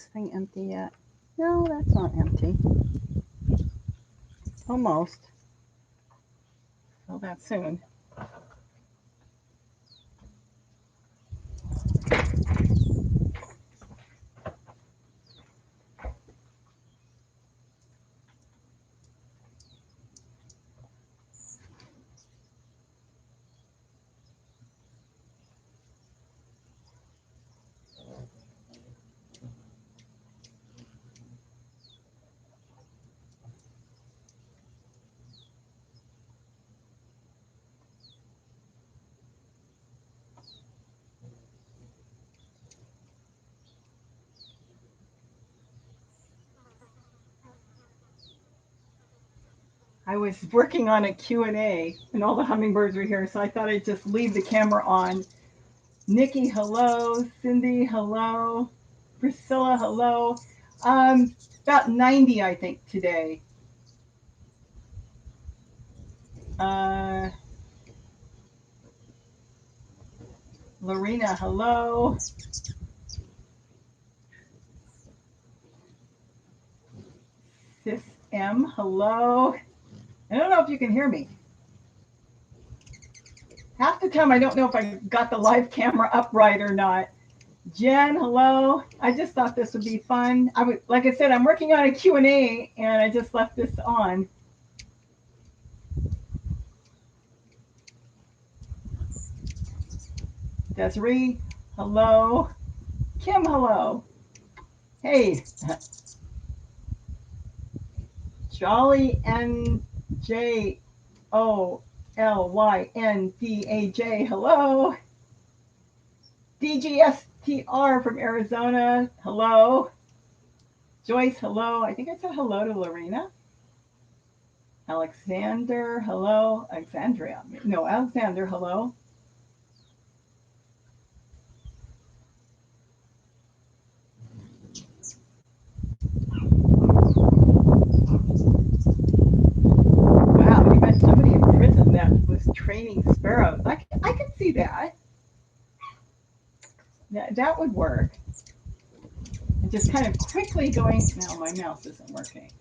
this thing empty yet? No, that's not empty. Almost. Fill that soon. I was working on a Q&A and all the hummingbirds were here, so I thought I'd just leave the camera on. Nikki, hello. Cindy, hello. Priscilla, hello. About 90, I think, today. Lorena, hello. Sis M, hello. I don't know if you can hear me. Half the time I don't know if I got the live camera up right or not. Jen, hello. I just thought this would be fun. Like I said, I'm working on a Q&A and I just left this on. Desiree, hello. Kim, hello. Hey. Jolly NJOLYNDAJ, hello. DGSTR from Arizona, hello. Joyce, hello. I think I said hello to Lorena. Alexander, hello. Alexandria. No, Alexander, hello. Wow, you met somebody in prison that was training sparrows. I can see that. That would work. And just kind of quickly going, now my mouse isn't working.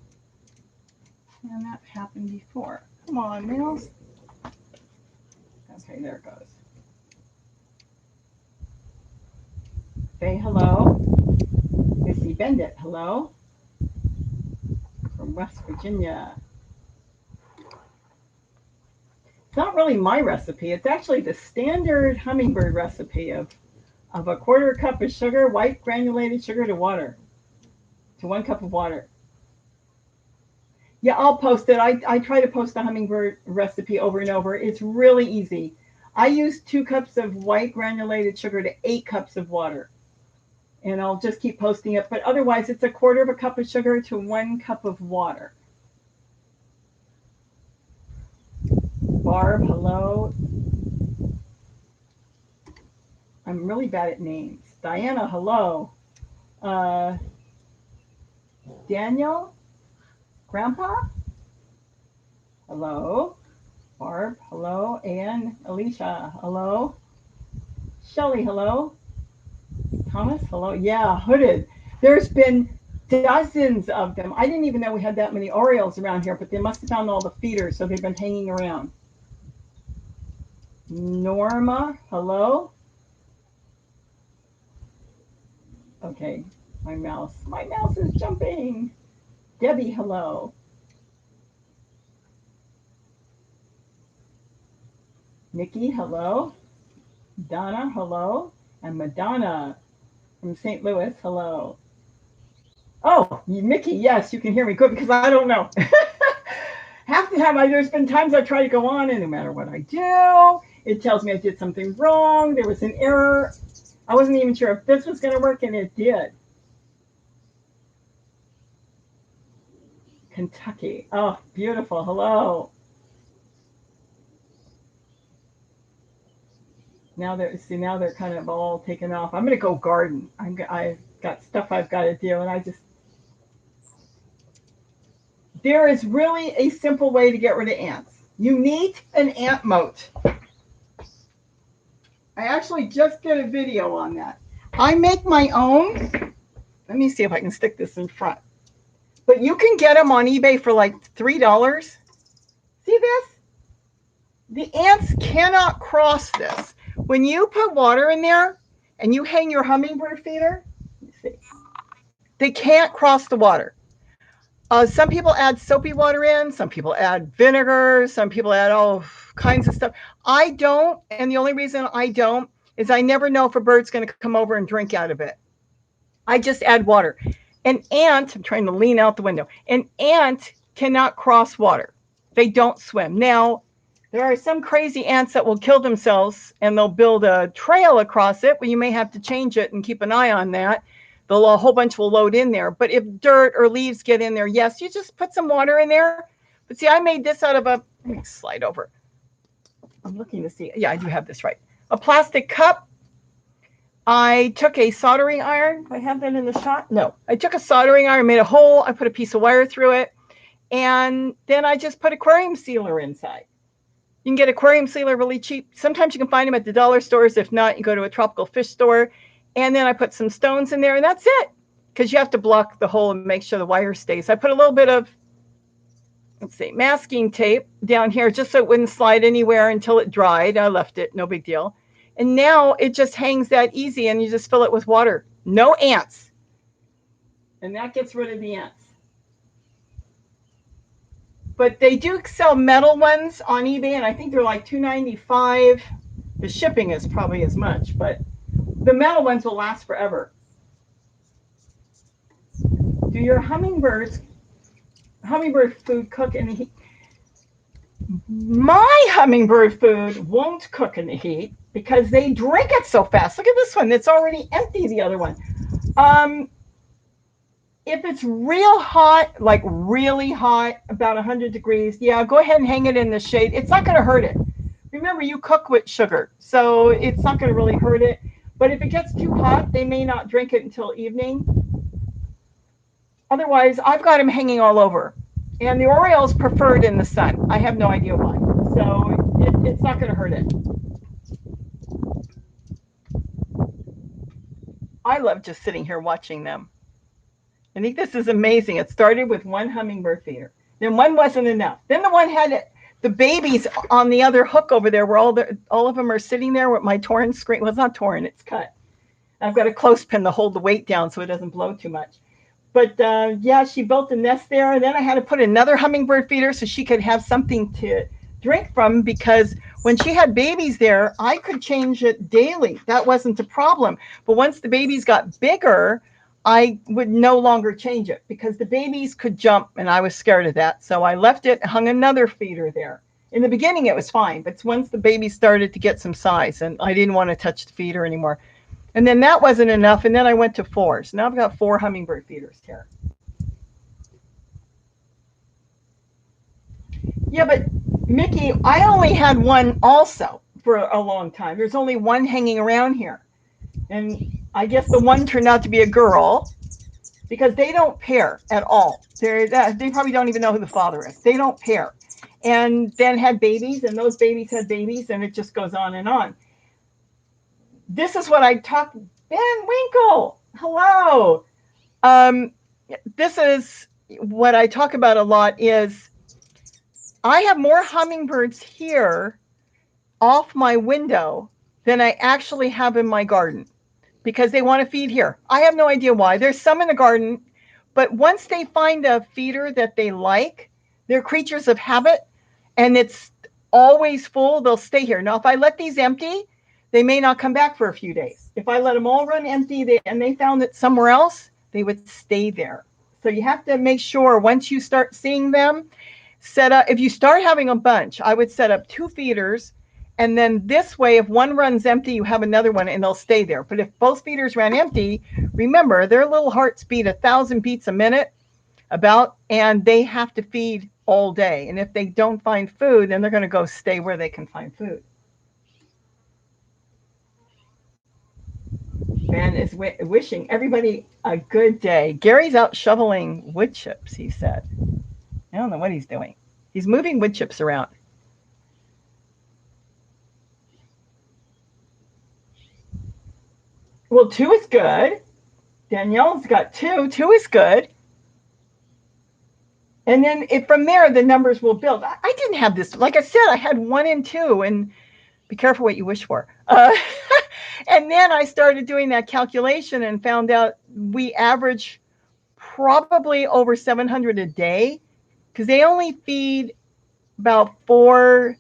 And that happened before. Come on, mouse. Okay, there it goes. Say hello. Missy Bendit, hello. From West Virginia. It's not really my recipe. It's actually the standard hummingbird recipe of a quarter cup of sugar, white granulated sugar to 1 cup of water. Yeah, I'll post it. I try to post the hummingbird recipe over and over. It's really easy. I use 2 cups of white granulated sugar to 8 cups of water. And I'll just keep posting it. But otherwise, it's a quarter of a cup of sugar to 1 cup of water. Barb, hello. I'm really bad at names. Diana, hello. Daniel, Grandpa, hello. Barb, hello. Anne, Alicia, hello. Shelly, hello. Thomas, hello. Yeah, hooded. There's been dozens of them. I didn't even know we had that many Orioles around here, but they must have found all the feeders, so they've been hanging around. Norma, hello. Okay, my mouse is jumping. Debbie, hello. Nikki, hello. Donna, hello. And Madonna from St. Louis, hello. Oh, Mickey, yes, you can hear me. Good, because I don't know. Half the time, there's been times I try to go on, and no matter what I do, it tells me I did something wrong. There was an error. I wasn't even sure if this was going to work, and it did. Kentucky. Oh, beautiful. Hello. Now they're kind of all taken off. I'm going to go garden. I've got stuff I've got to do, and there is really a simple way to get rid of ants. You need an ant moat. I actually just did a video on that. I make my own. Let me see if I can stick this in front. But you can get them on eBay for like $3. See this? The ants cannot cross this. When you put water in there and you hang your hummingbird feeder, see, they can't cross the water. Some people add soapy water in, some people add vinegar, some people add all kinds of stuff. I don't, and the only reason I don't is I never know if a bird's going to come over and drink out of it. I just add water. An ant, I'm trying to lean out the window, an ant cannot cross water. They don't swim. Now, there are some crazy ants that will kill themselves and they'll build a trail across it, but you may have to change it and keep an eye on that. A whole bunch will load in there. But if dirt or leaves get in there, yes, you just put some water in there. But see, I made this out of a, let me slide over. I'm looking to see. Yeah, I do have this right. A plastic cup. I took a soldering iron. Do I have that in the shot? No. I took a soldering iron, made a hole. I put a piece of wire through it. And then I just put aquarium sealer inside. You can get aquarium sealer really cheap. Sometimes you can find them at the dollar stores. If not, you go to a tropical fish store. And then I put some stones in there, and that's it. Because you have to block the hole and make sure the wire stays. I put a little bit of, let's see, masking tape down here just so it wouldn't slide anywhere until it dried. I left it, no big deal. And now it just hangs that easy, and you just fill it with water. No ants. And that gets rid of the ants. But they do sell metal ones on eBay, and I think they're like $2.95. The shipping is probably as much, but the metal ones will last forever. Do your hummingbird food cook in the heat? My hummingbird food won't cook in the heat because they drink it so fast. Look at this one. It's already empty, the other one. If it's real hot, like really hot, about 100 degrees, yeah, go ahead and hang it in the shade. It's not going to hurt it. Remember, you cook with sugar, so it's not going to really hurt it. But if it gets too hot, they may not drink it until evening. Otherwise, I've got them hanging all over. And the Orioles prefer it in the sun. I have no idea why. So it's not going to hurt it. I love just sitting here watching them. I think this is amazing. It started with one hummingbird feeder. Then one wasn't enough. Then the one had the babies on the other hook over there where all of them are sitting there with my torn screen. Well, it's not torn, it's cut. I've got a clothespin to hold the weight down so it doesn't blow too much. But yeah, she built a nest there. And then I had to put another hummingbird feeder so she could have something to drink from, because when she had babies there, I could change it daily. That wasn't a problem. But once the babies got bigger, I would no longer change it because the babies could jump and I was scared of that. So I left it, hung another feeder there. In the beginning, it was fine. But once the babies started to get some size and I didn't want to touch the feeder anymore. And then that wasn't enough. And then I went to 4. So now I've got 4 hummingbird feeders here. Yeah, but Mickey, I only had one also for a long time. There's only one hanging around here. And I guess the one turned out to be a girl because they don't pair at all. They probably don't even know who the father is. They don't pair. And then had babies, and those babies had babies, and it just goes on and on. This is what I talk. Ben Winkle, hello. This is what I talk about a lot is I have more hummingbirds here off my window than I actually have in my garden because they want to feed here. I have no idea why. There's some in the garden, but once they find a feeder that they like, they're creatures of habit, and it's always full, they'll stay here. Now, if I let these empty, they may not come back for a few days. If I let them all run empty and they found it somewhere else, they would stay there. So you have to make sure once you start seeing them, set up, if you start having a bunch, I would set up 2 feeders. And then this way, if one runs empty, you have another one and they'll stay there. But if both feeders ran empty, remember, their little hearts beat 1,000 beats a minute about, and they have to feed all day. And if they don't find food, then they're going to go stay where they can find food. Ben is wishing everybody a good day. Gary's out shoveling wood chips, he said. I don't know what he's doing. He's moving wood chips around. Well, 2 is good. Danielle's got 2. 2 is good. And then from there, the numbers will build. I didn't have this. Like I said, I had 1 and 2, and be careful what you wish for. And then I started doing that calculation and found out we average probably over 700 a day, because they only feed about 4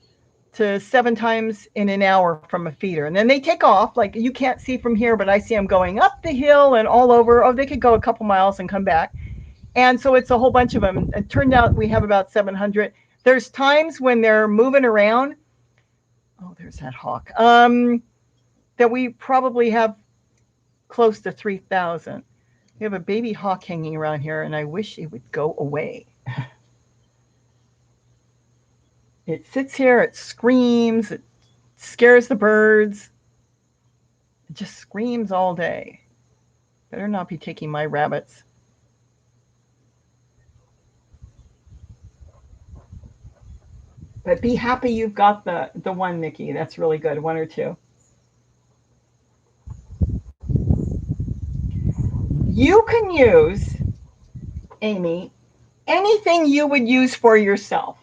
to 7 times in an hour from a feeder. And then they take off. Like, you can't see from here, but I see them going up the hill and all over. Oh, they could go a couple miles and come back. And so it's a whole bunch of them. It turned out we have about 700. There's times when they're moving around. Oh, there's that hawk. That we probably have close to 3,000. We have a baby hawk hanging around here, and I wish it would go away. It sits here, it screams, it scares the birds. It just screams all day. Better not be taking my rabbits. But be happy you've got the 1, Nikki. That's really good. 1 or 2. You can use, Amy, anything you would use for yourself.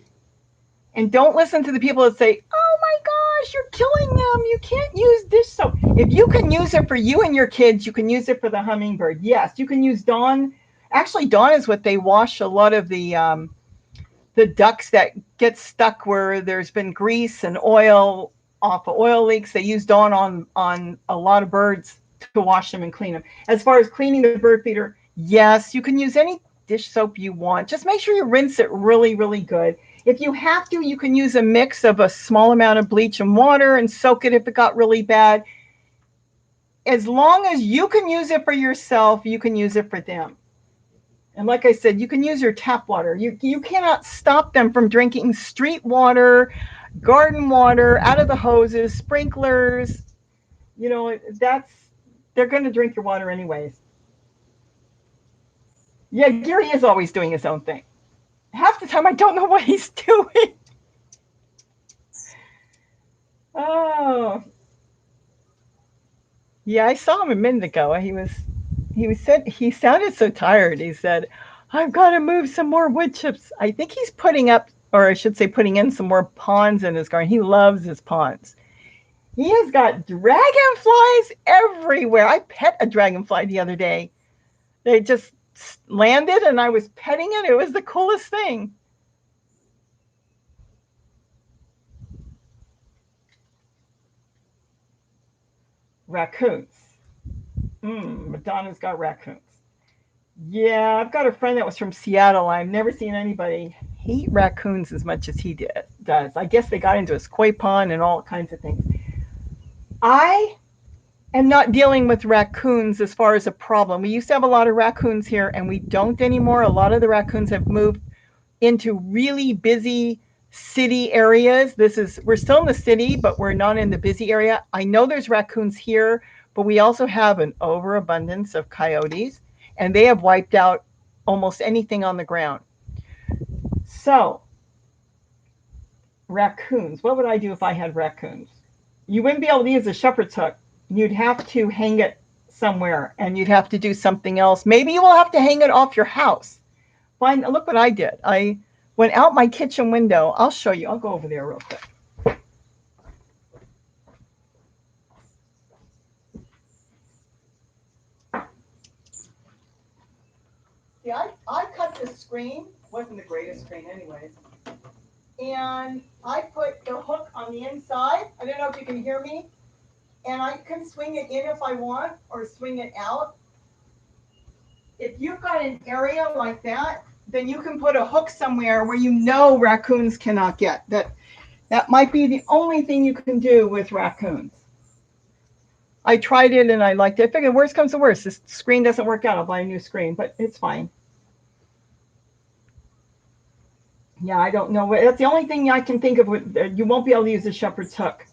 And don't listen to the people that say, oh my gosh, you're killing them. You can't use dish soap. If you can use it for you and your kids, you can use it for the hummingbird. Yes, you can use Dawn. Actually, Dawn is what they wash a lot of the ducts that get stuck where there's been grease and oil off of oil leaks. They use Dawn on a lot of birds to wash them and clean them. As far as cleaning the bird feeder, yes, you can use any dish soap you want. Just make sure you rinse it really, really good. If you have to, you can use a mix of a small amount of bleach and water and soak it if it got really bad. As long as you can use it for yourself, you can use it for them. And like I said, you can use your tap water. You cannot stop them from drinking street water, garden water, out of the hoses, sprinklers. You know, they're going to drink your water anyways. Yeah, Gary is always doing his own thing. Half the time I don't know what he's doing. Oh. Yeah, I saw him a minute ago. He sounded so tired. He said, I've got to move some more wood chips. I think he's putting up, or I should say putting in some more ponds in his garden. He loves his ponds. He has got dragonflies everywhere. I pet a dragonfly the other day. They just landed and I was petting it. It was the coolest thing. Raccoons. Madonna's got raccoons. Yeah, I've got a friend that was from Seattle. I've never seen anybody hate raccoons as much as he does. I guess they got into his koi pond and all kinds of things. I am not dealing with raccoons as far as a problem. We used to have a lot of raccoons here, and we don't anymore. A lot of the raccoons have moved into really busy city areas. We're still in the city, but we're not in the busy area. I know there's raccoons here, but we also have an overabundance of coyotes, and they have wiped out almost anything on the ground. So, raccoons. What would I do if I had raccoons? You wouldn't be able to use a shepherd's hook. You'd have to hang it somewhere, and you'd have to do something else. Maybe you will have to hang it off your house. Look what I did. I went out my kitchen window. I'll show you. I'll go over there real quick. See, I cut this screen. Wasn't the greatest screen anyways. And I put the hook on the inside. I don't know if you can hear me. And I can swing it in if I want, or swing it out. If you've got an area like that, then you can put a hook somewhere where you know raccoons cannot get. That might be the only thing you can do with raccoons. I tried it and I liked it. I figured worst comes to worst. This screen doesn't work out. I'll buy a new screen, but it's fine. Yeah, I don't know. That's the only thing I can think of. You won't be able to use a shepherd's hook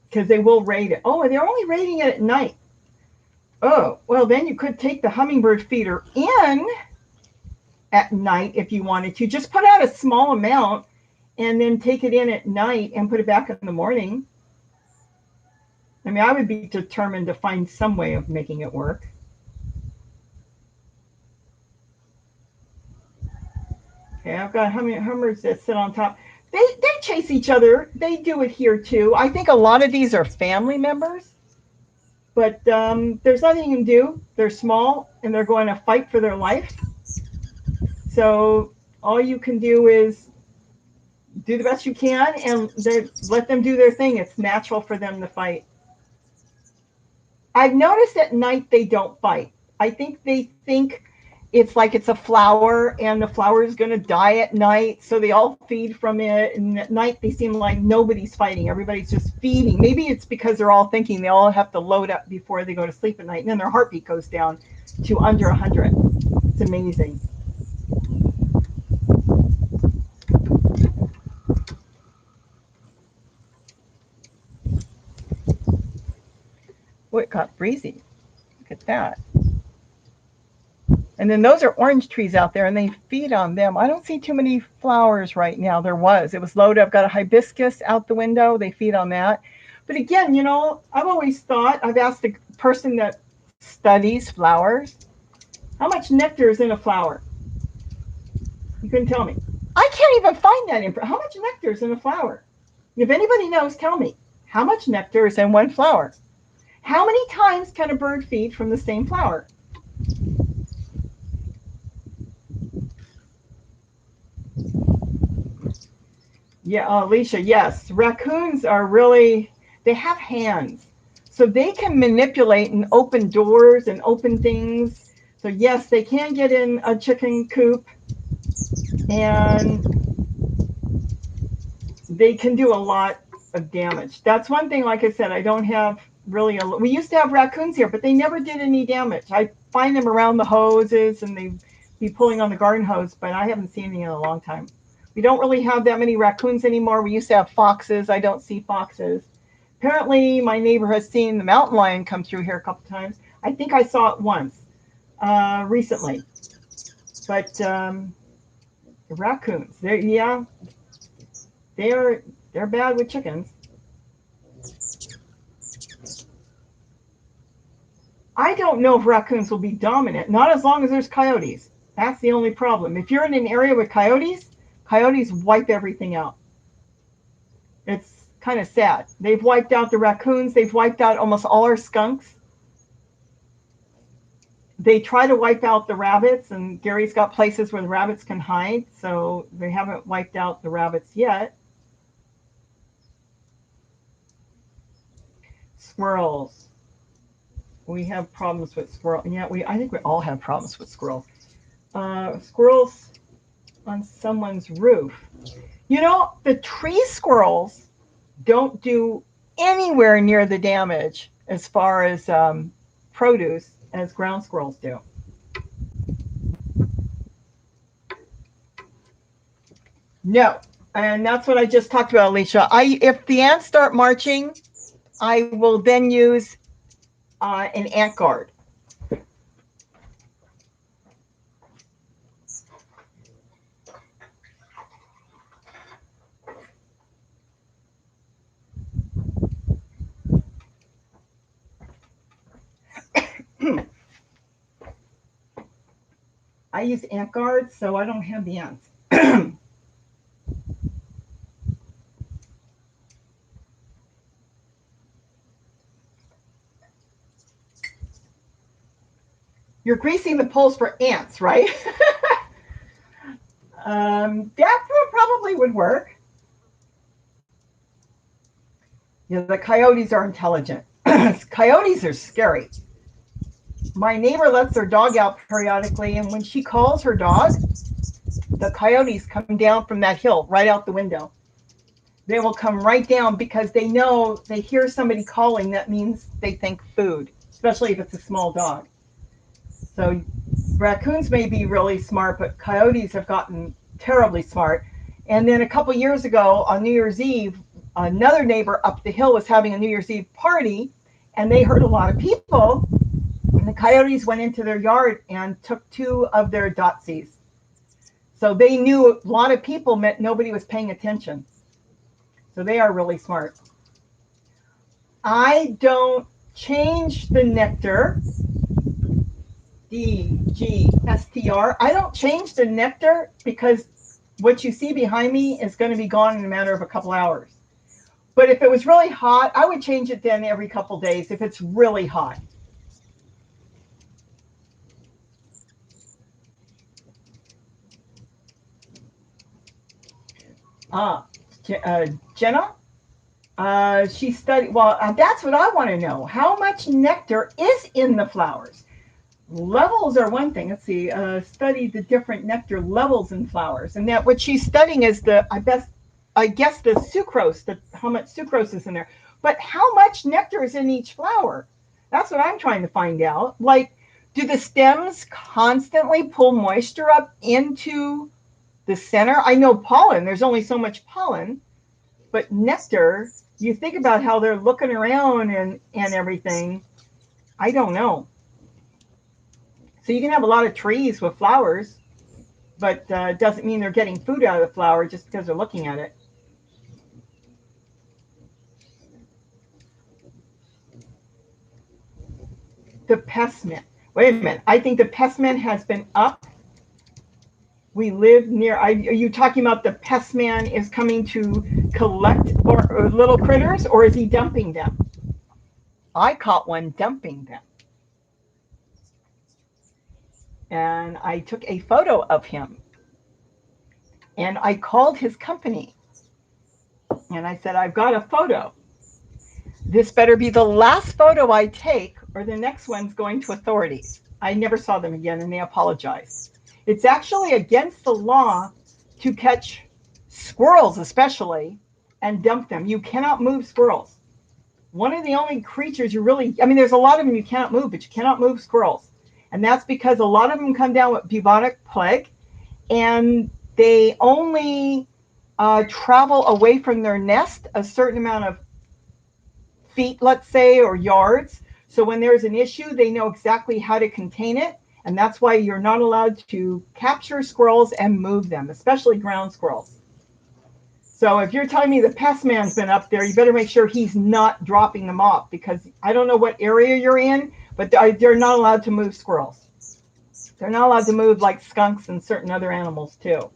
because they will raid it. Oh, they're only raiding it at night. Oh, well, then you could take the hummingbird feeder in at night if you wanted to. Just put out a small amount and then take it in at night and put it back in the morning. I mean, I would be determined to find some way of making it work. Okay, I've got hummingbirds that sit on top. They chase each other. They do it here too. I think a lot of these are family members, but there's nothing you can do. They're small and they're going to fight for their life. So all you can do is do the best you can and let them do their thing. It's natural for them to fight. I've noticed at night they don't fight. I think they think it's like it's a flower and the flower is going to die at night. So they all feed from it. And at night they seem like nobody's fighting. Everybody's just feeding. Maybe it's because they're all thinking they all have to load up before they go to sleep at night. And then their heartbeat goes down to under 100. It's amazing. Oh, it got breezy. Look at that. And then those are orange trees out there and they feed on them. I don't see too many flowers right now. It was loaded. I've got a hibiscus out the window. They feed on that. But again, I've always thought, I've asked the person that studies flowers, how much nectar is in a flower? You couldn't tell me. I can't even find that. How much nectar is in a flower? If anybody knows, tell me. How much nectar is in one flower? How many times can a bird feed from the same flower? Yeah, Alicia, yes. Raccoons are really, they have hands. So they can manipulate and open doors and open things. So yes, they can get in a chicken coop and they can do a lot of damage. That's one thing, like I said, I don't have really we used to have raccoons here, but they never did any damage. I find them around the hoses and they be pulling on the garden hose, but I haven't seen any in a long time. We don't really have that many raccoons anymore. We used to have foxes. I don't see foxes. Apparently, my neighbor has seen the mountain lion come through here a couple times. I think I saw it once recently. But the raccoons, they're bad with chickens. I don't know if raccoons will be dominant. Not as long as there's coyotes. That's the only problem. If you're in an area with coyotes wipe everything out. It's kind of sad. They've wiped out the raccoons. They've wiped out almost all our skunks. They try to wipe out the rabbits, and Gary's got places where the rabbits can hide, so they haven't wiped out the rabbits yet. Squirrels. We have problems with squirrels. Yeah, I think we all have problems with squirrels. Squirrels on someone's roof. The tree squirrels don't do anywhere near the damage as far as produce as ground squirrels do. No, and that's what I just talked about, Alicia. If the ants start marching, I will then use an ant guard. I use ant guards, so I don't have the ants. You're greasing the poles for ants, right? That probably would work. Yeah, the coyotes are intelligent. Coyotes are scary. My neighbor lets their dog out periodically, and when she calls her dog, the coyotes come down from that hill right out the window. They will come right down because they know they hear somebody calling. That means they think food, especially if it's a small dog. So raccoons may be really smart, but coyotes have gotten terribly smart. And then a couple years ago on New Year's Eve, another neighbor up the hill was having a New Year's Eve party, and they heard a lot of people. And the coyotes went into their yard and took 2 of their dotsies. So they knew a lot of people meant nobody was paying attention. So they are really smart. I don't change the nectar. DGSTR. I don't change the nectar because what you see behind me is going to be gone in a matter of a couple hours. But if it was really hot, I would change it then every couple days if it's really hot. Ah, Jenna, she studied. Well, that's what I want to know. How much nectar is in the flowers? Levels are one thing. Let's see. Study the different nectar levels in flowers, and that what she's studying is I guess the sucrose, how much sucrose is in there. But how much nectar is in each flower? That's what I'm trying to find out. Like, do the stems constantly pull moisture up into the center? I know pollen. There's only so much pollen, but nectar. You think about how they're looking around and everything. I don't know. So you can have a lot of trees with flowers, but it doesn't mean they're getting food out of the flower just because they're looking at it. The pestman. Wait a minute. I think the pestman has been up. We live near. Are you talking about the pestman is coming to collect or little critters, or is he dumping them? I caught one dumping them, and I took a photo of him, and I called his company, and I said, "I've got a photo. This better be the last photo I take, or the next one's going to authorities." I never saw them again, and they apologized. It's actually against the law to catch squirrels, especially, and dump them. You cannot move squirrels. One of the only creatures you really, I mean, there's a lot of them you cannot move, but you cannot move squirrels. And that's because a lot of them come down with bubonic plague, and they only travel away from their nest a certain amount of feet, let's say, or yards. So when there's an issue, they know exactly how to contain it. And that's why you're not allowed to capture squirrels and move them, especially ground squirrels. So if you're telling me the pest man's been up there, you better make sure he's not dropping them off, because I don't know what area you're in, but they're not allowed to move squirrels. They're not allowed to move like skunks and certain other animals too.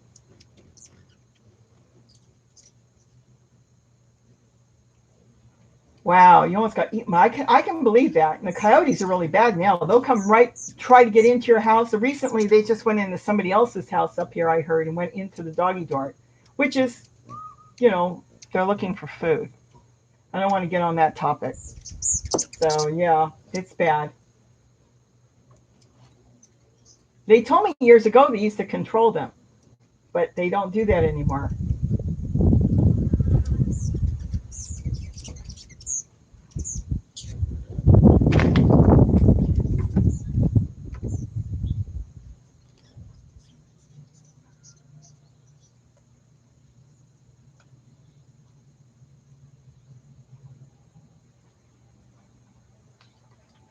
Wow, you almost got eaten. I can believe that. And the coyotes are really bad now. They'll come right, try to get into your house. Recently, they just went into somebody else's house up here, I heard, and went into the doggy door, which is, you know, they're looking for food. I don't want to get on that topic. So, yeah, it's bad. They told me years ago they used to control them, but they don't do that anymore.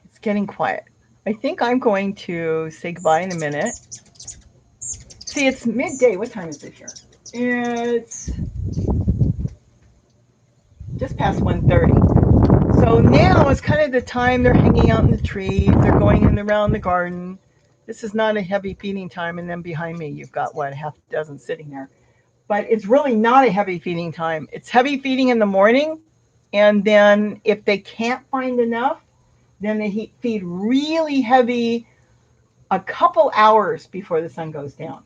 It's getting quiet. I think I'm going to say goodbye in a minute. See, it's midday. What time is it here? It's just past 1:30. So now is kind of the time they're hanging out in the trees. They're going in around the garden. This is not a heavy feeding time. And then behind me, you've got what, half a dozen sitting there. But it's really not a heavy feeding time. It's heavy feeding in the morning. And then if they can't find enough, then they feed really heavy a couple hours before the sun goes down.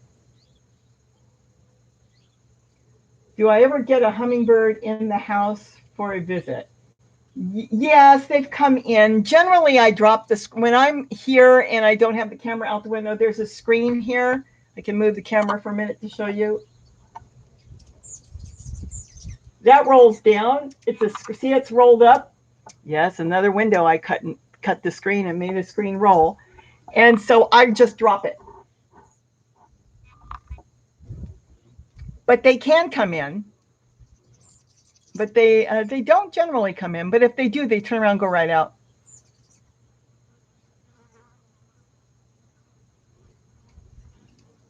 Do I ever get a hummingbird in the house for a visit? Yes, they've come in. Generally, I drop this when I'm here and I don't have the camera out the window. There's a screen here. I can move the camera for a minute to show you. That rolls down. See, it's rolled up. Yes, another window. I cut the screen and made the screen roll, and so I just drop it. But they can come in. But they don't generally come in. But if they do, they turn around and go right out.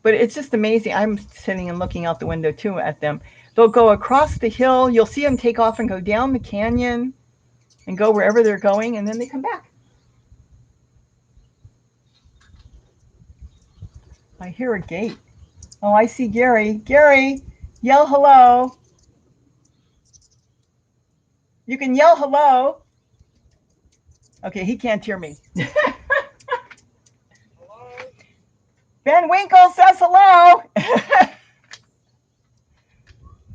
But it's just amazing. I'm sitting and looking out the window too at them. They'll go across the hill. You'll see them take off and go down the canyon and go wherever they're going, and then they come back. I hear a gate. Oh, I see Gary. Gary, yell hello. You can yell hello. Okay, he can't hear me. Ben Winkle says hello.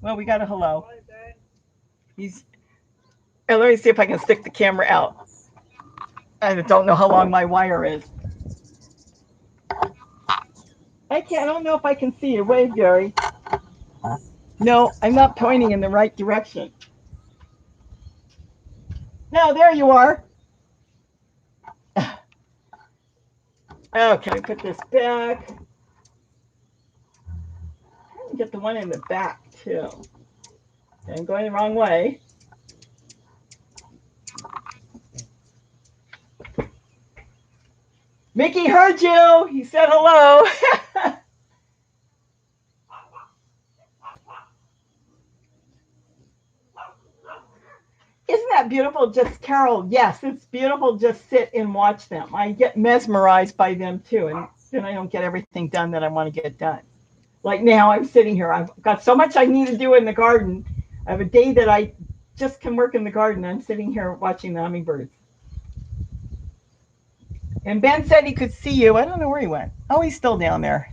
Well, we got a hello. He's. Let me see if I can stick the camera out. I don't know how long my wire is. I don't know if I can see you. Wave, Gary. No, I'm not pointing in the right direction. No, there you are. Okay, put this back. Get the one in the back too. I'm going the wrong way. Mickey heard you. He said hello. Isn't that beautiful? Just Carol, yes, it's beautiful. Just sit and watch them. I get mesmerized by them too, and then I don't get everything done that I want to get done. Like now, I'm sitting here. I've got so much I need to do in the garden. I have a day that I just can work in the garden. I'm sitting here watching the hummingbirds. And Ben said he could see you. I don't know where he went. Oh, he's still down there.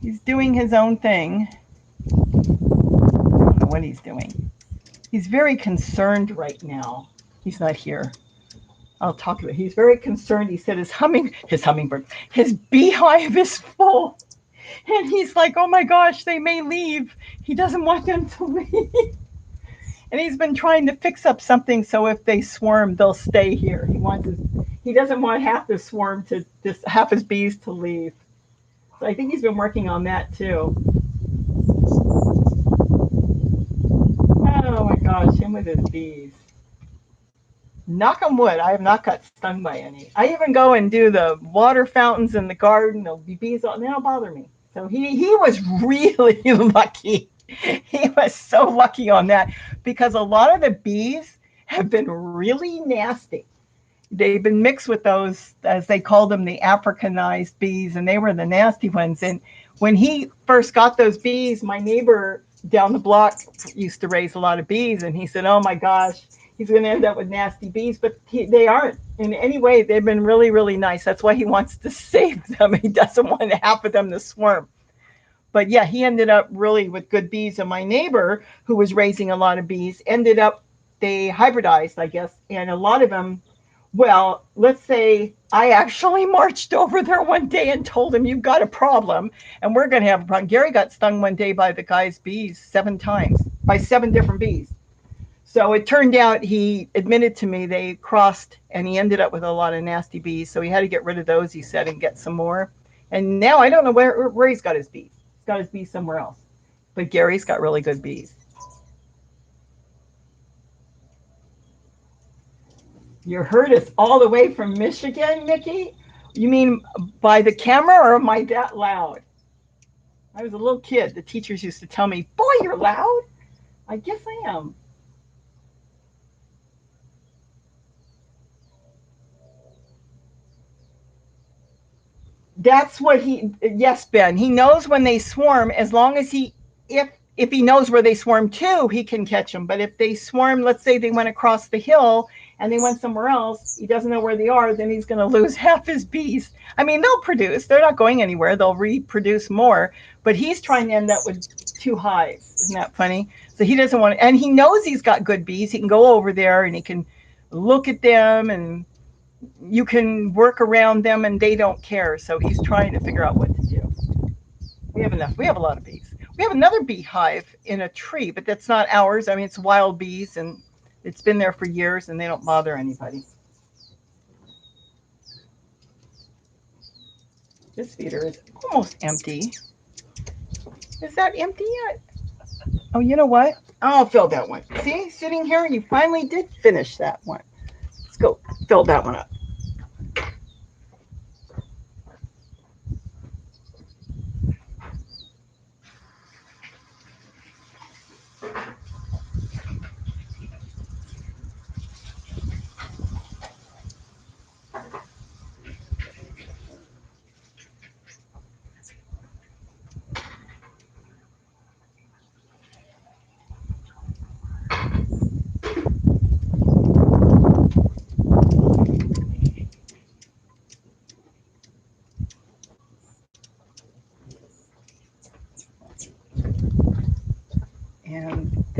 He's doing his own thing. I don't know what he's doing. He's very concerned right now. He's not here. I'll talk about it. He's very concerned. He said his hummingbird, his beehive is full. And he's like, oh my gosh, they may leave. He doesn't want them to leave. And he's been trying to fix up something so if they swarm, they'll stay here. He doesn't want half the swarm to just half his bees to leave. So I think he's been working on that too. Oh my gosh, him with his bees. Knock on wood, I have not got stung by any. I even go and do the water fountains in the garden. There'll be bees on, they don't bother me. So he was really lucky. He was so lucky on that because a lot of the bees have been really nasty. They've been mixed with those, as they call them, the Africanized bees, and they were the nasty ones. And when he first got those bees, my neighbor down the block used to raise a lot of bees, and he said, oh my gosh, he's going to end up with nasty bees, but they aren't in any way. They've been really, really nice. That's why he wants to save them. He doesn't want half of them to swarm. But yeah, he ended up really with good bees. And my neighbor, who was raising a lot of bees, ended up, they hybridized, I guess, and a lot of them, well, let's say I actually marched over there one day and told him, you've got a problem, and we're going to have a problem. Gary got stung one day by the guy's bees 7 times, by 7 different bees. So it turned out, he admitted to me, they crossed, and he ended up with a lot of nasty bees. So he had to get rid of those, he said, and get some more. And now I don't know where he's got his bees. He's got his bees somewhere else. But Gary's got really good bees. You heard us all the way from Michigan, Mickey? You mean by the camera, or am I that loud? I was a little kid. The teachers used to tell me, boy, you're loud. I guess I am. That's what yes, Ben. He knows when they swarm, as long as if he knows where they swarm to, he can catch them. But if they swarm, let's say they went across the hill and they went somewhere else, he doesn't know where they are, then he's going to lose half his bees. I mean, they'll produce. They're not going anywhere. They'll reproduce more. But he's trying to end up with 2 hives. Isn't that funny? So he doesn't want to, and he knows he's got good bees. He can go over there and he can look at them, and you can work around them, and they don't care. So he's trying to figure out what to do. We have enough. We have a lot of bees. We have another beehive in a tree, but that's not ours. I mean, it's wild bees, and it's been there for years, and they don't bother anybody. This feeder is almost empty. Is that empty yet? Oh, you know what? I'll fill that one. See, sitting here, you finally did finish that one. Let's go fill that one up.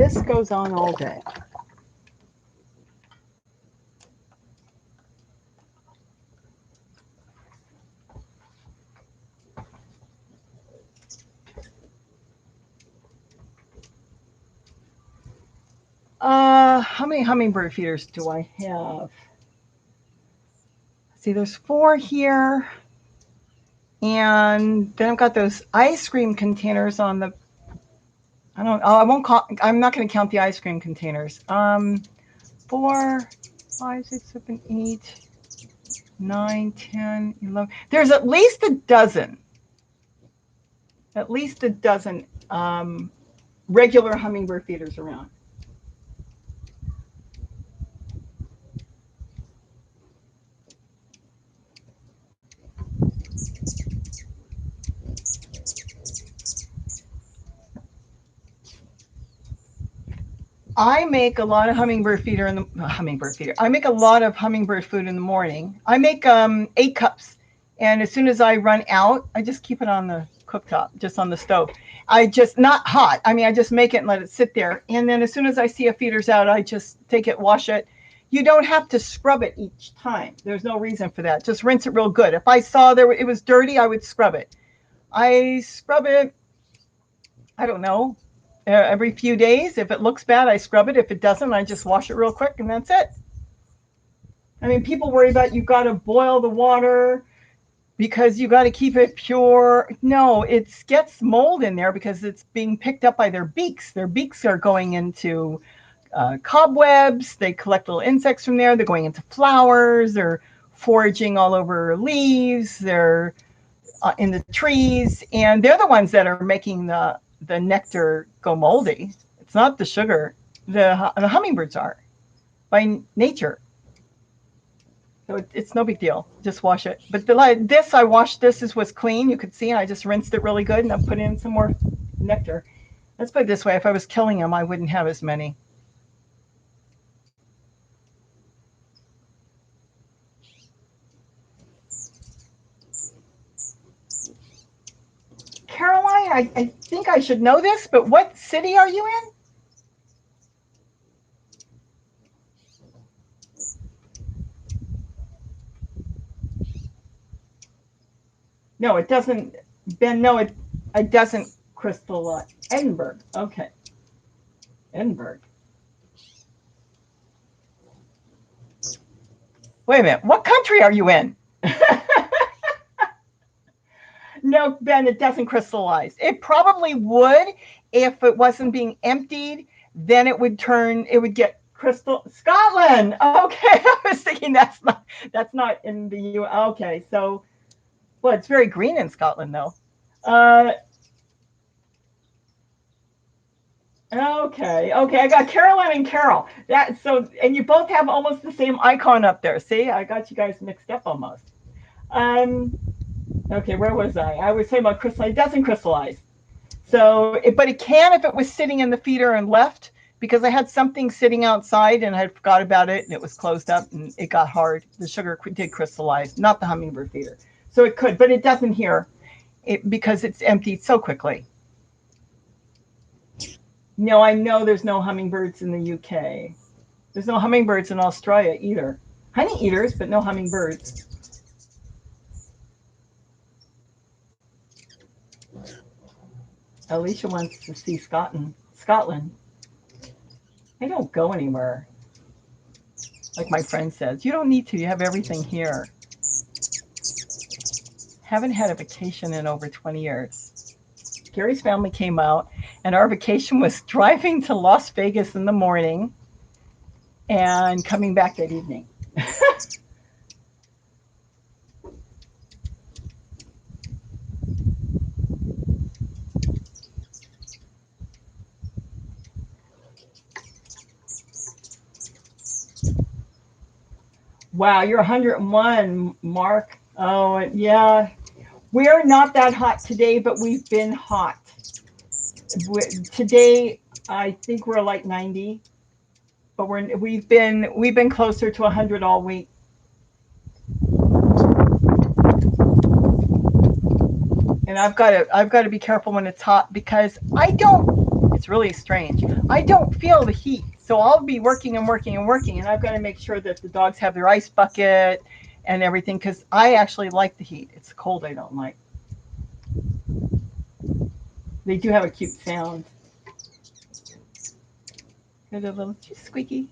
this goes on all day. How many hummingbird feeders do I have? See, there's 4 here. And then I've got those ice cream containers on the, I'm not going to count the ice cream containers. 4, 5, 6, 7, 8, 9, 10, 11. There's at least a dozen regular hummingbird feeders around. I make a lot of hummingbird feeder I make a lot of hummingbird food in the morning. I make 8 cups, and as soon as I run out, I just keep it on the cooktop, just on the stove. I just, not hot. I mean, I just make it and let it sit there. And then as soon as I see a feeder's out, I just take it, wash it. You don't have to scrub it each time. There's no reason for that. Just rinse it real good. If I saw it was dirty, I would scrub it. I scrub it, I don't know, every few days. If it looks bad, I scrub it. If it doesn't, I just wash it real quick, and that's it. I mean, people worry about you've got to boil the water because you got to keep it pure. No, it gets mold in there because it's being picked up by their beaks. Their beaks are going into cobwebs. They collect little insects from there. They're going into flowers. They're foraging all over leaves. They're in the trees, and they're the ones that are making the nectar go moldy. It's not the sugar. The hummingbirds are by nature. So it's no big deal. Just wash it. But I washed this. This was clean. You could see, and I just rinsed it really good, and I put in some more nectar. Let's put it this way. If I was killing them, I wouldn't have as many. Caroline, I think I should know this, but what city are you in? No, it doesn't. Ben, no, it doesn't crystallize. Edinburgh. Okay. Edinburgh. Wait a minute. What country are you in? No, Ben, it doesn't crystallize. It probably would if it wasn't being emptied. Then it would get crystal. Scotland. Okay, I was thinking that's not in the U. Okay, so, well, it's very green in Scotland though. Okay, I got Caroline and Carol. And you both have almost the same icon up there. See, I got you guys mixed up almost. Okay, where was I? I was saying about crystallize. It doesn't crystallize. So, but it can if it was sitting in the feeder and left, because I had something sitting outside and I forgot about it and it was closed up and it got hard. The sugar did crystallize, not the hummingbird feeder. So it could, but it doesn't here because it's emptied so quickly. No, I know there's no hummingbirds in the UK. There's no hummingbirds in Australia either. Honey eaters, but no hummingbirds. Alicia wants to see Scotland. I don't go anywhere. Like my friend says, you don't need to. You have everything here. Haven't had a vacation in over 20 years. Gary's family came out, and our vacation was driving to Las Vegas in the morning and coming back that evening. Wow, you're 101, Mark. Oh, yeah. We're not that hot today, but we've been hot. Today, I think we're like 90, but we've been closer to 100 all week. And and I've got to be careful when it's hot because it's really strange. I don't feel the heat. So I'll be working and working and working, and I've got to make sure that the dogs have their ice bucket and everything because I actually like the heat. It's cold I don't like. They do have a cute sound. They're a little too squeaky.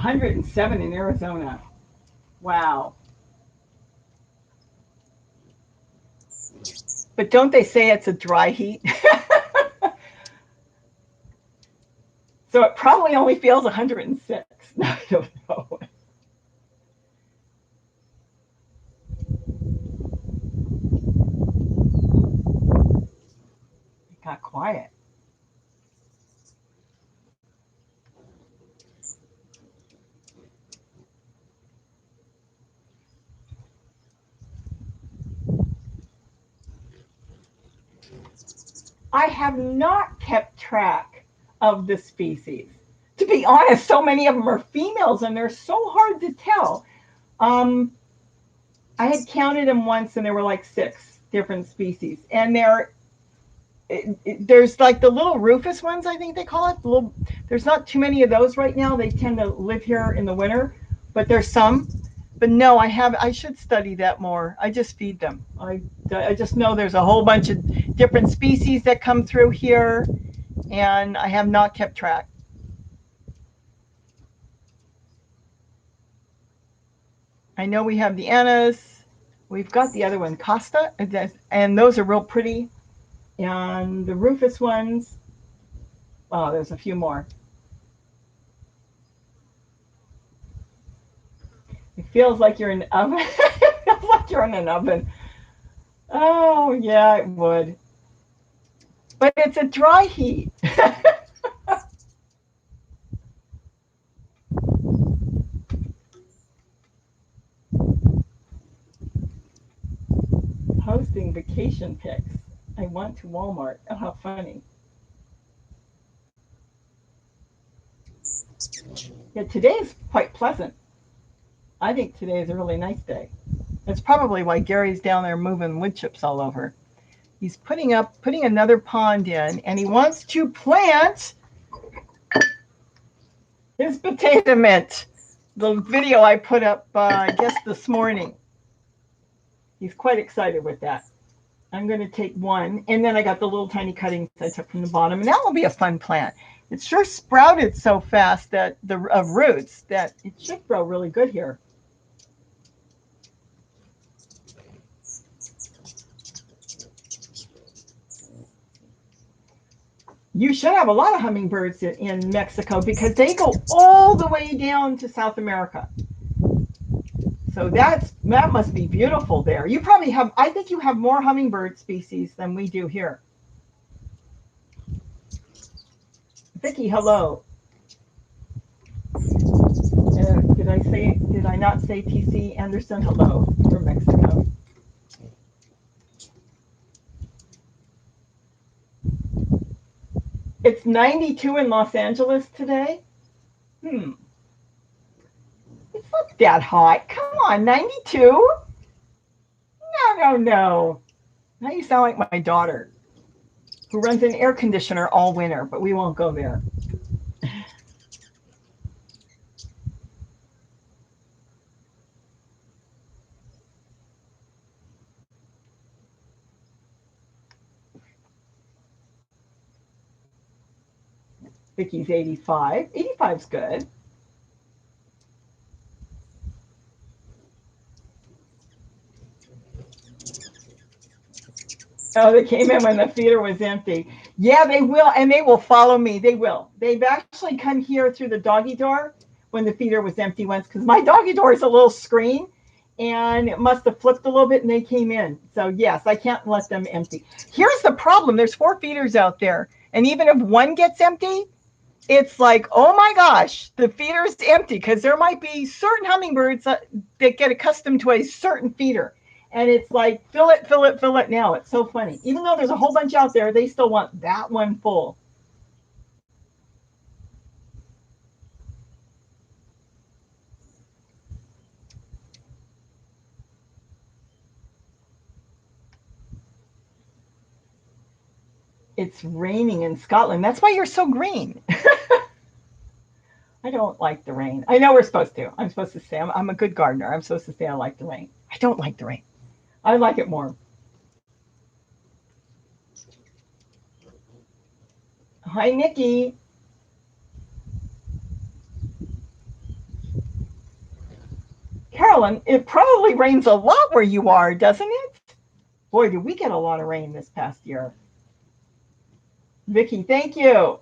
"107 in Arizona. Wow. But don't they say it's a dry heat? So it probably only feels 106. No, I don't know. It got quiet. I have not kept track of the species. To be honest, so many of them are females and they're so hard to tell. Um, I had counted them once and there were like 6 different species. And there's like the little rufous ones, I think they call it. There's not too many of those right now. They tend to live here in the winter, but there's some. But no, I should study that more. I just feed them. I just know there's a whole bunch of different species that come through here, and I have not kept track. I know we have the Annas. We've got the other one, Costa, and those are real pretty. And the rufous ones, oh, there's a few more. It feels like you're in an oven. It feels like you're in an oven. Oh, yeah, it would. But it's a dry heat. Posting vacation pics. I went to Walmart. Oh, how funny. Yeah, today is quite pleasant. I think today is a really nice day. That's probably why Gary's down there moving wood chips all over. He's putting another pond in, and he wants to plant his potato mint. The video I put up, I guess, this morning. He's quite excited with that. I'm going to take one, and then I got the little tiny cuttings I took from the bottom, and that will be a fun plant. It sure sprouted so fast that of roots that it should grow really good here. You should have a lot of hummingbirds in Mexico because they go all the way down to South America. So that must be beautiful there. You probably have, I think you have more hummingbird species than we do here. Vicky, hello. Did I not say TC Anderson? Hello from Mexico. It's 92 in Los Angeles today. It's not that hot. Come on, 92? No. Now you sound like my daughter, who runs an air conditioner all winter, but we won't go there. Vicky's 85. 85's good. Oh, they came in when the feeder was empty. Yeah, they will, and they will follow me. They will. They've actually come here through the doggy door when the feeder was empty once, because my doggy door is a little screen, and it must have flipped a little bit, and they came in. So yes, I can't let them empty. Here's the problem. There's 4 feeders out there, and even if one gets empty, it's like, oh my gosh, the feeder's empty, because there might be certain hummingbirds that get accustomed to a certain feeder. And it's like, fill it, fill it, fill it now. It's so funny. Even though there's a whole bunch out there, they still want that one full. It's raining in Scotland. That's why you're so green. I don't like the rain. I know we're supposed to. I'm supposed to say I'm a good gardener. I'm supposed to say I like the rain. I don't like the rain. I like it more. Hi, Nikki. Carolyn, it probably rains a lot where you are, doesn't it? Boy, did we get a lot of rain this past year. Vicky, thank you.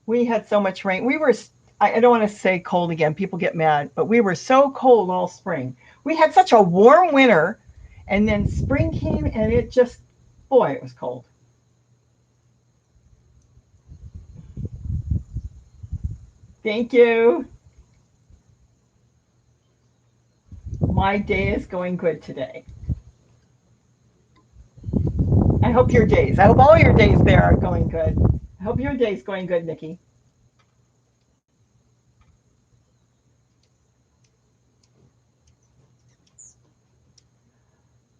We had so much rain. We were, I don't want to say cold again, people get mad, but we were so cold all spring. We had such a warm winter, and then spring came and it just, boy, it was cold. Thank you. My day is going good today. I hope your days, I hope all your days there are going good. I hope your day's going good, Nikki.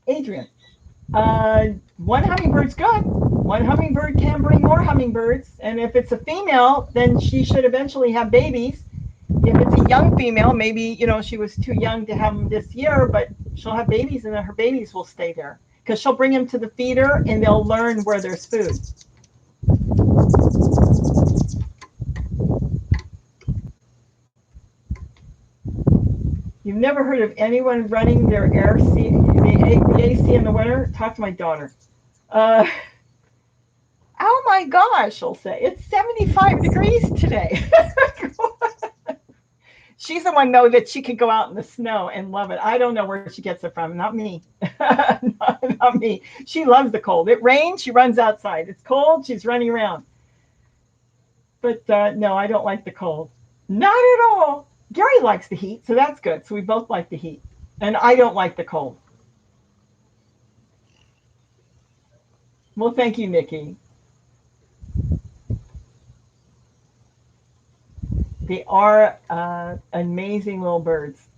Adrian, one hummingbird's good. One hummingbird can bring more hummingbirds. And if it's a female, then she should eventually have babies. If it's a young female, maybe, she was too young to have them this year, but she'll have babies and then her babies will stay there because she'll bring them to the feeder and they'll learn where there's food. You've never heard of anyone running their the AC in the winter? Talk to my daughter. Uh, oh my gosh, I'll say. It's 75 degrees today. She's the one, though, that she can go out in the snow and love it. I don't know where she gets it from. Not me. Not me. She loves the cold. It rains, she runs outside. It's cold, she's running around. But no, I don't like the cold. Not at all. Gary likes the heat, so that's good. So we both like the heat. And I don't like the cold. Well, thank you, Nikki. They are amazing little birds.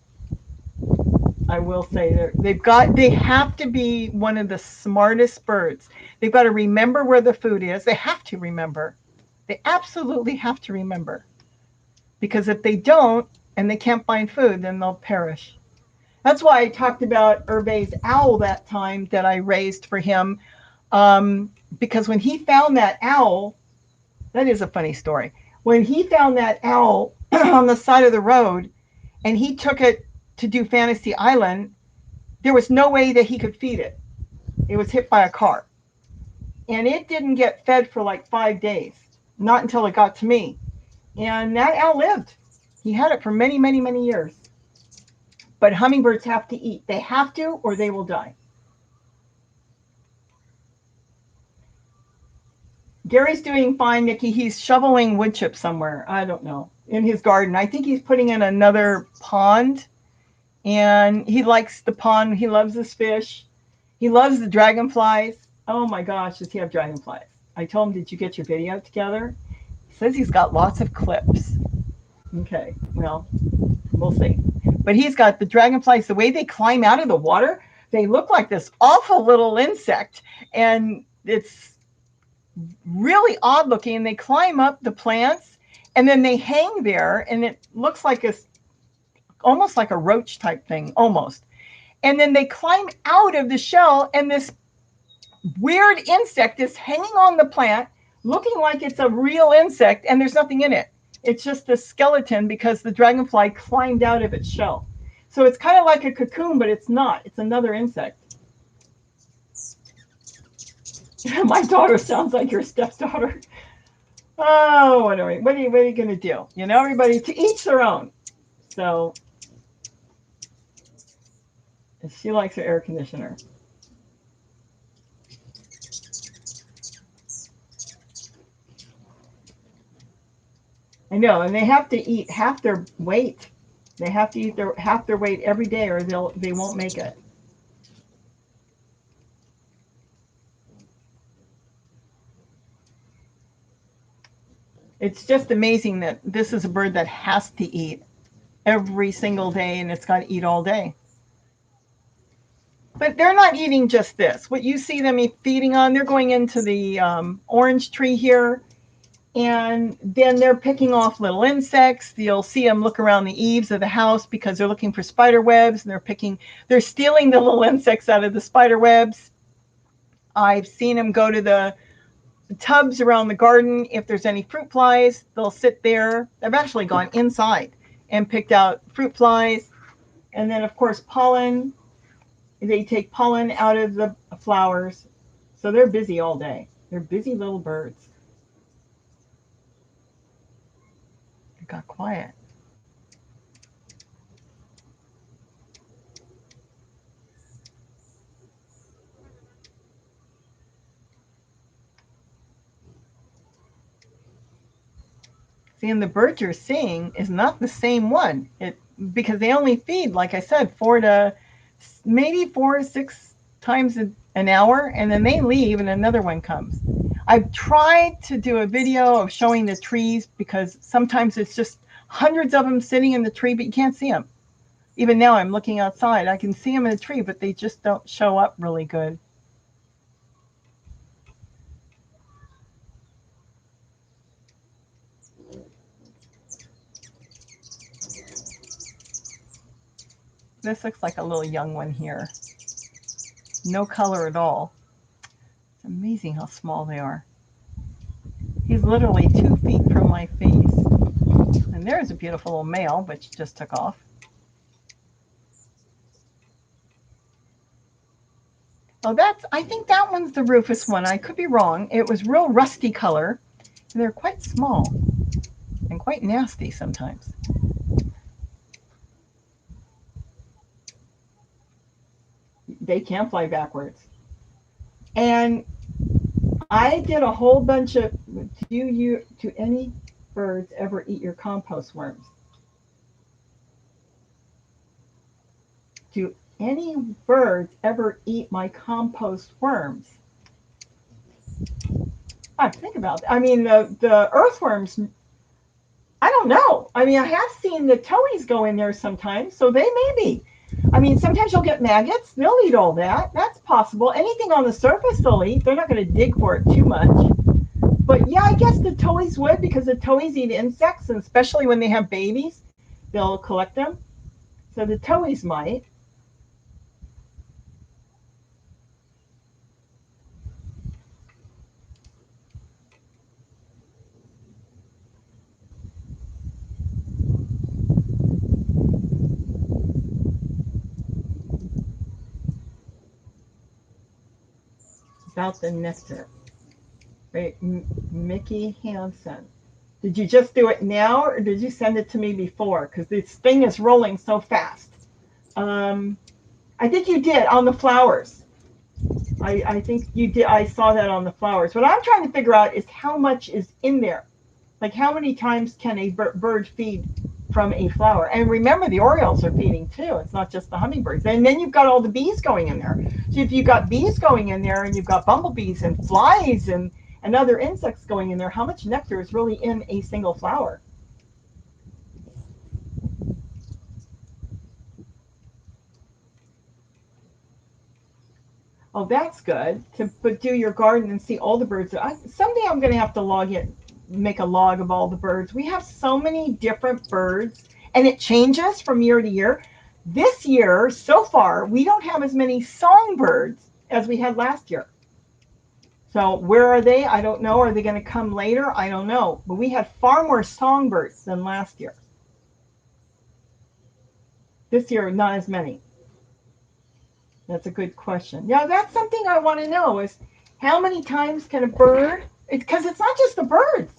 I will say they have to be one of the smartest birds. They've got to remember where the food is. They have to remember. They absolutely have to remember. Because if they don't and they can't find food, then they'll perish. That's why I talked about Hervé's owl that time that I raised for him. Because when he found that owl, that is a funny story. When he found that owl on the side of the road and he took it to do Fantasy Island, there was no way that he could feed it. It was hit by a car. And it didn't get fed for like 5 days, not until it got to me. And that owl lived. He had it for many, many, many years. But hummingbirds have to eat. They have to, or they will die. Gary's doing fine, Nikki. He's shoveling wood chips somewhere. I don't know. In his garden. I think he's putting in another pond. And he likes the pond. He loves his fish. He loves the dragonflies. Oh my gosh, does he have dragonflies? I told him, did you get your video together? He says he's got lots of clips. Okay, well, we'll see. But he's got the dragonflies, the way they climb out of the water, they look like this awful little insect. And it's really odd looking. They climb up the plants and then they hang there and it looks like almost like a roach type thing, almost. And then they climb out of the shell and this weird insect is hanging on the plant, looking like it's a real insect, and there's nothing in it. It's just a skeleton because the dragonfly climbed out of its shell. So it's kind of like a cocoon, but it's not. It's another insect. My daughter sounds like your stepdaughter. Oh, what are you going to do? Everybody to each their own. So she likes her air conditioner. I know, and they have to eat half their weight. They have to eat half their weight every day, or they won't make it. It's just amazing that this is a bird that has to eat every single day, and it's got to eat all day. But they're not eating just this. What you see them feeding on, they're going into the orange tree here, and then they're picking off little insects. You'll see them look around the eaves of the house because they're looking for spider webs, and they're stealing the little insects out of the spider webs. I've seen them go to the tubs around the garden. If there's any fruit flies, they'll sit there. They've actually gone inside and picked out fruit flies. And then, of course, pollen. They take pollen out of the flowers. So they're busy all day. They're busy little birds. It got quiet. See, and the bird you're seeing is not the same one. Because they only feed, like I said, maybe 4 to 6 times an hour, and then they leave and another one comes. I've tried to do a video of showing the trees because sometimes it's just hundreds of them sitting in the tree, but you can't see them. Even now I'm looking outside. I can see them in the tree, but they just don't show up really good. This looks like a little young one here. No color at all. It's amazing how small they are. He's literally 2 feet from my face. And there's a beautiful little male, which just took off. Oh, I think that one's the Rufus one. I could be wrong. It was real rusty color. And they're quite small and quite nasty sometimes. They can fly backwards. And I did a whole bunch of, do any birds ever eat your compost worms? Do any birds ever eat my compost worms? I think about that. I mean, the earthworms, I don't know. I mean, I have seen the toadies go in there sometimes, so they may be. I mean, sometimes you'll get maggots. They'll eat all that. That's possible. Anything on the surface they'll eat. They're not going to dig for it too much. But yeah, I guess the toadies would, because the toadies eat insects, and especially when they have babies, they'll collect them. So the toadies might. About the nectar. Right, Mickey Hansen. Did you just do it now, or did you send it to me before? Because this thing is rolling so fast. Um, I think you did on the flowers. I think you did. I saw that on the flowers. What I'm trying to figure out is how much is in there. Like, how many times can a bird feed from a flower? And remember, the Orioles are feeding too. It's not just the hummingbirds. And then you've got all the bees going in there. So if you've got bees going in there, and you've got bumblebees and flies and other insects going in there, how much nectar is really in a single flower? Oh, that's good to do your garden and see all the birds. Someday I'm going to have to make a log of all the birds. We have so many different birds, and it changes from year to year. This year, so far, we don't have as many songbirds as we had last year. So where are they? I don't know. Are they going to come later? I don't know. But we had far more songbirds than last year. This year, not as many. That's a good question. Yeah, that's something I want to know is how many times can a bird, because it's not just the birds.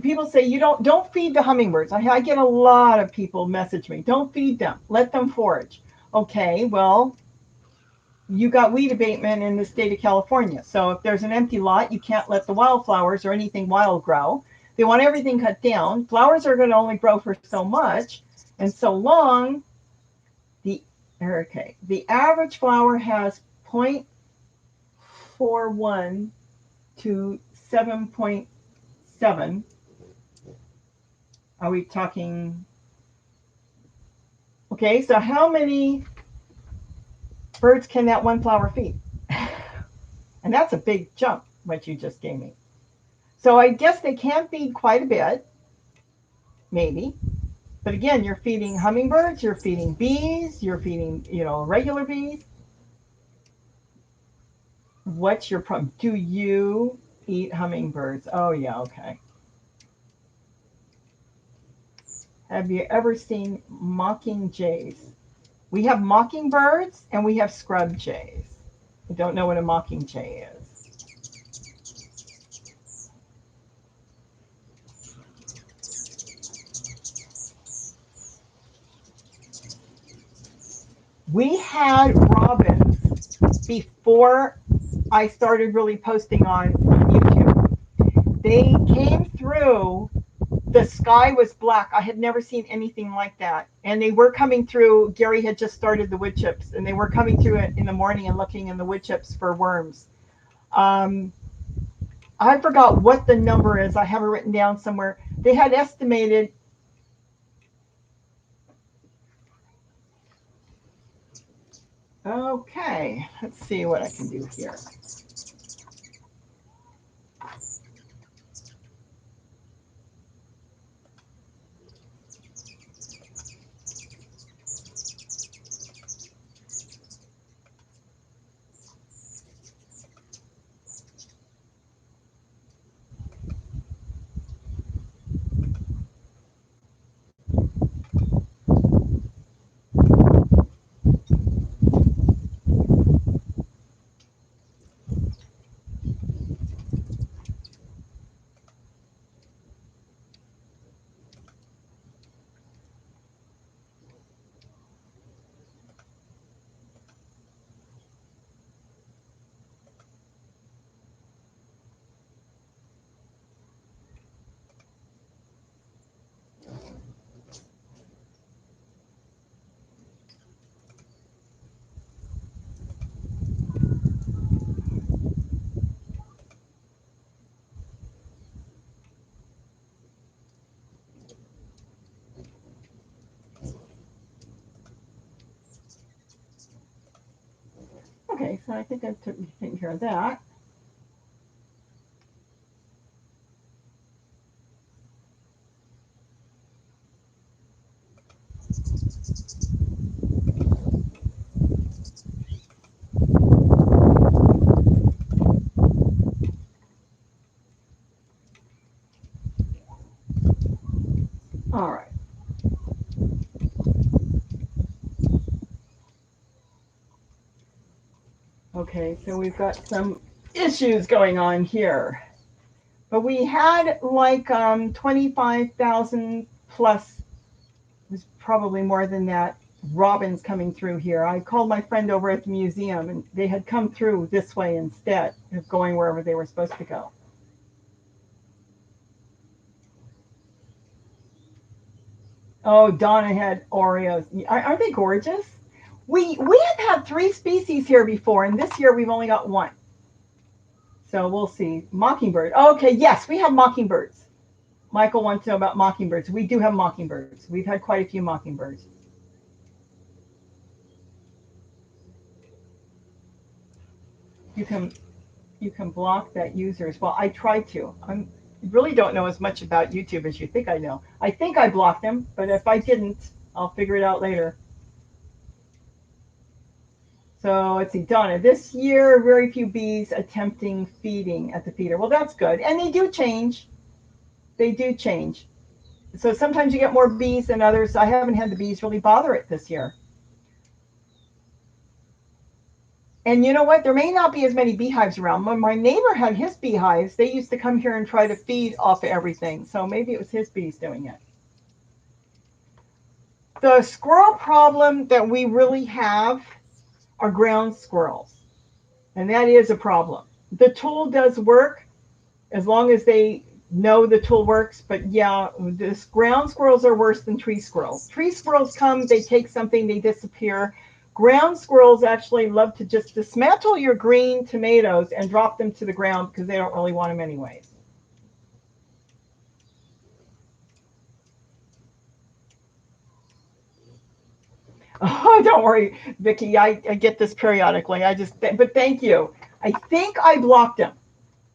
People say you don't feed the hummingbirds. I get a lot of people message me, don't feed them, let them forage. Okay, well, you got weed abatement in the state of California. So if there's an empty lot, you can't let the wildflowers or anything wild grow. They want everything cut down. Flowers are going to only grow for so much and so long. The average flower has 0.41 to 7.7. Are we talking? Okay, so how many birds can that one flower feed? And that's a big jump, what you just gave me. So I guess they can feed quite a bit, maybe. But again, you're feeding hummingbirds, you're feeding bees, you're feeding, regular bees. What's your problem? Do you eat hummingbirds? Oh, yeah, okay. Have you ever seen mocking jays? We have mockingbirds and we have scrub jays. I don't know what a mocking jay is. We had robins before I started really posting on YouTube. They came through. The sky was black. I had never seen anything like that. And they were coming through. Gary had just started the wood chips, and they were coming through it in the morning and looking in the wood chips for worms. I forgot what the number is. I have it written down somewhere. They had estimated. Okay, let's see what I can do here. Okay, so I think I've taken care of that. All right. Okay, so we've got some issues going on here. But we had like 25,000 plus, it was probably more than that, robins coming through here. I called my friend over at the museum and they had come through this way instead of going wherever they were supposed to go. Oh, Donna had Oreos. Aren't they gorgeous? We have had three species here before, and this year we've only got one. So we'll see. Mockingbird. Oh, okay, yes, we have mockingbirds. Michael wants to know about mockingbirds. We do have mockingbirds. We've had quite a few mockingbirds. You can you can block that user as well. I tried to. I really don't know as much about YouTube as you think I know. I think I blocked them, but if I didn't, I'll figure it out later. So let's see, Donna, this year, very few bees attempting feeding at the feeder. Well, that's good. And they do change. They do change. So sometimes you get more bees than others. I haven't had the bees really bother it this year. And you know what? There may not be as many beehives around. When my neighbor had his beehives, they used to come here and try to feed off of everything. So maybe it was his bees doing it. The squirrel problem that we really have are ground squirrels. And that is a problem. The tool does work as long as they know the tool works, but yeah, this ground squirrels are worse than tree squirrels. Tree squirrels come, they take something, they disappear. Ground squirrels actually love to just dismantle your green tomatoes and drop them to the ground because they don't really want them anyways. Oh, don't worry, Vicky. I get this periodically. But thank you. I think I blocked him.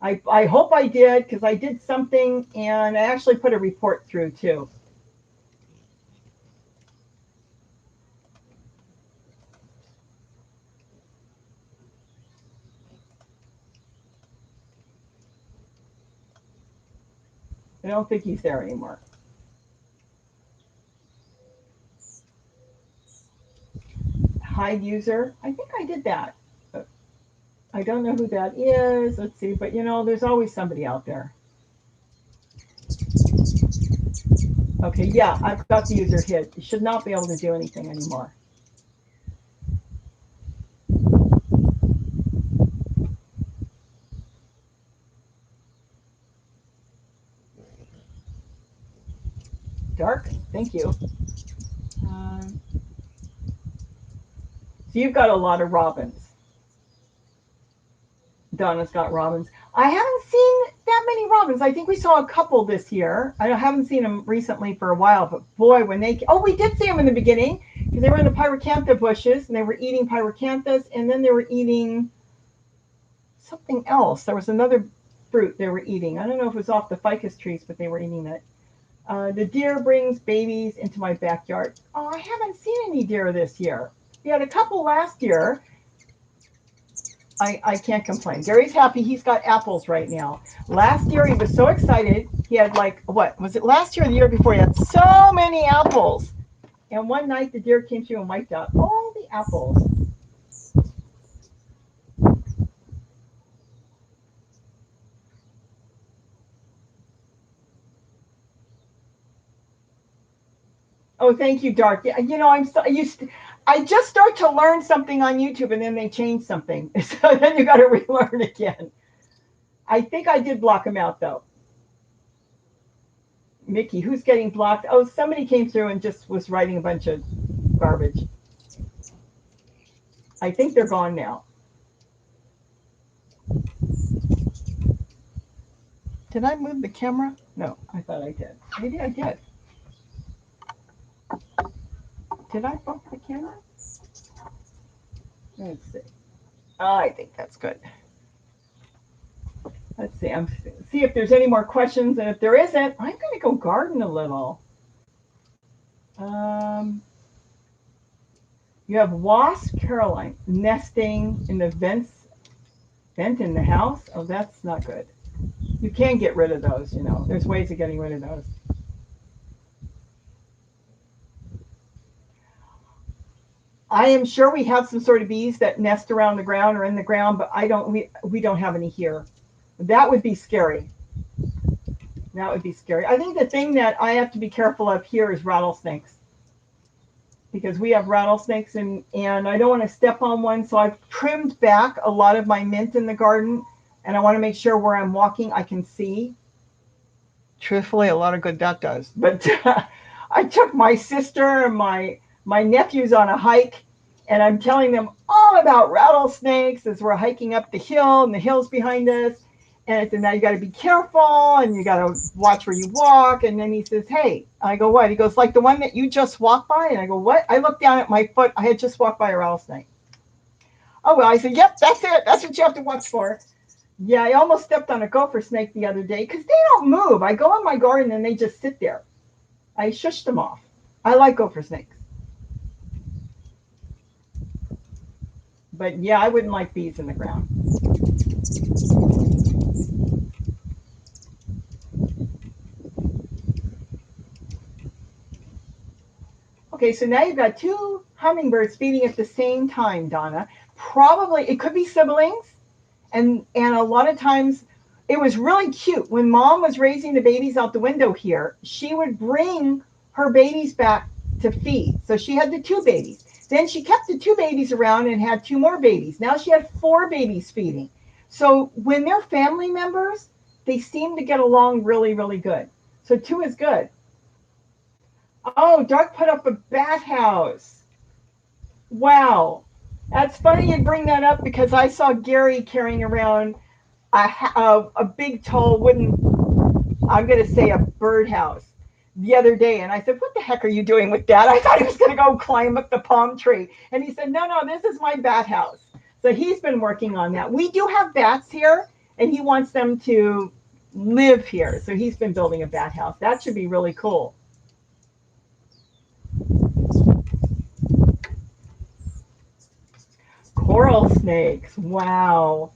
I hope I did because I did something and I actually put a report through too. I don't think he's there anymore. Hide user. I think I did that. I don't know who that is. Let's see. But there's always somebody out there. Okay, yeah, I've got the user hid. You should not be able to do anything anymore. Dark, thank you. Um, so you've got a lot of robins. Donna's got robins. I haven't seen that many robins. I think we saw a couple this year. I haven't seen them recently for a while, but boy, when we did see them in the beginning because they were in the pyracantha bushes and they were eating pyracanthus and then they were eating something else. There was another fruit they were eating. I don't know if it was off the ficus trees, but they were eating it. The deer brings babies into my backyard. Oh, I haven't seen any deer this year. We had a couple last year. I can't complain. Gary's happy he's got apples right now. Last year he was so excited. He had what was it last year or the year before? He had so many apples. And one night the deer came through and wiped out all the apples. Oh, thank you, Dark. Yeah, I just start to learn something on YouTube and then they change something. So then you got to relearn again. I think I did block him out though. Mickey, who's getting blocked? Oh, somebody came through and just was writing a bunch of garbage. I think they're gone now. Did I move the camera? No, I thought I did. Maybe I did. Did I bump the camera? Let's see. Oh, I think that's good. Let's see. See if there's any more questions, and if there isn't, I'm going to go garden a little. You have wasp Caroline nesting in the vent in the house. Oh, that's not good. You can get rid of those. There's ways of getting rid of those. I am sure we have some sort of bees that nest around the ground or in the ground, but we don't have any here. That would be scary. That would be scary. I think the thing that I have to be careful of here is rattlesnakes. Because we have rattlesnakes and I don't want to step on one. So I've trimmed back a lot of my mint in the garden and I want to make sure where I'm walking I can see. Truthfully, a lot of good that does. But I took my sister and my nephews on a hike and I'm telling them all about rattlesnakes as we're hiking up the hill and the hill's behind us. And I said, now you got to be careful and you got to watch where you walk. And then he says, hey, I go, what? He goes, like the one that you just walked by? And I go, what? I looked down at my foot. I had just walked by a rattlesnake. Oh, well, I said, yep, that's it. That's what you have to watch for. Yeah, I almost stepped on a gopher snake the other day because they don't move. I go in my garden and they just sit there. I shushed them off. I like gopher snakes. But yeah, I wouldn't like bees in the ground. Okay, so now you've got two hummingbirds feeding at the same time, Donna. Probably, it could be siblings. And a lot of times, it was really cute. When mom was raising the babies out the window here, she would bring her babies back to feed. So she had the two babies. Then she kept the two babies around and had two more babies. Now she had four babies feeding. So when they're family members, they seem to get along really, really good. So 2 is good. Oh, Doug put up a bat house. Wow. That's funny you bring that up because I saw Gary carrying around a big, tall wooden, I'm going to say a birdhouse the other day. And I said, what the heck are you doing with that? I thought he was going to go climb up the palm tree. And he said, no, no, this is my bat house. So he's been working on that. We do have bats here, and he wants them to live here. So he's been building a bat house. That should be really cool. Coral snakes. Wow.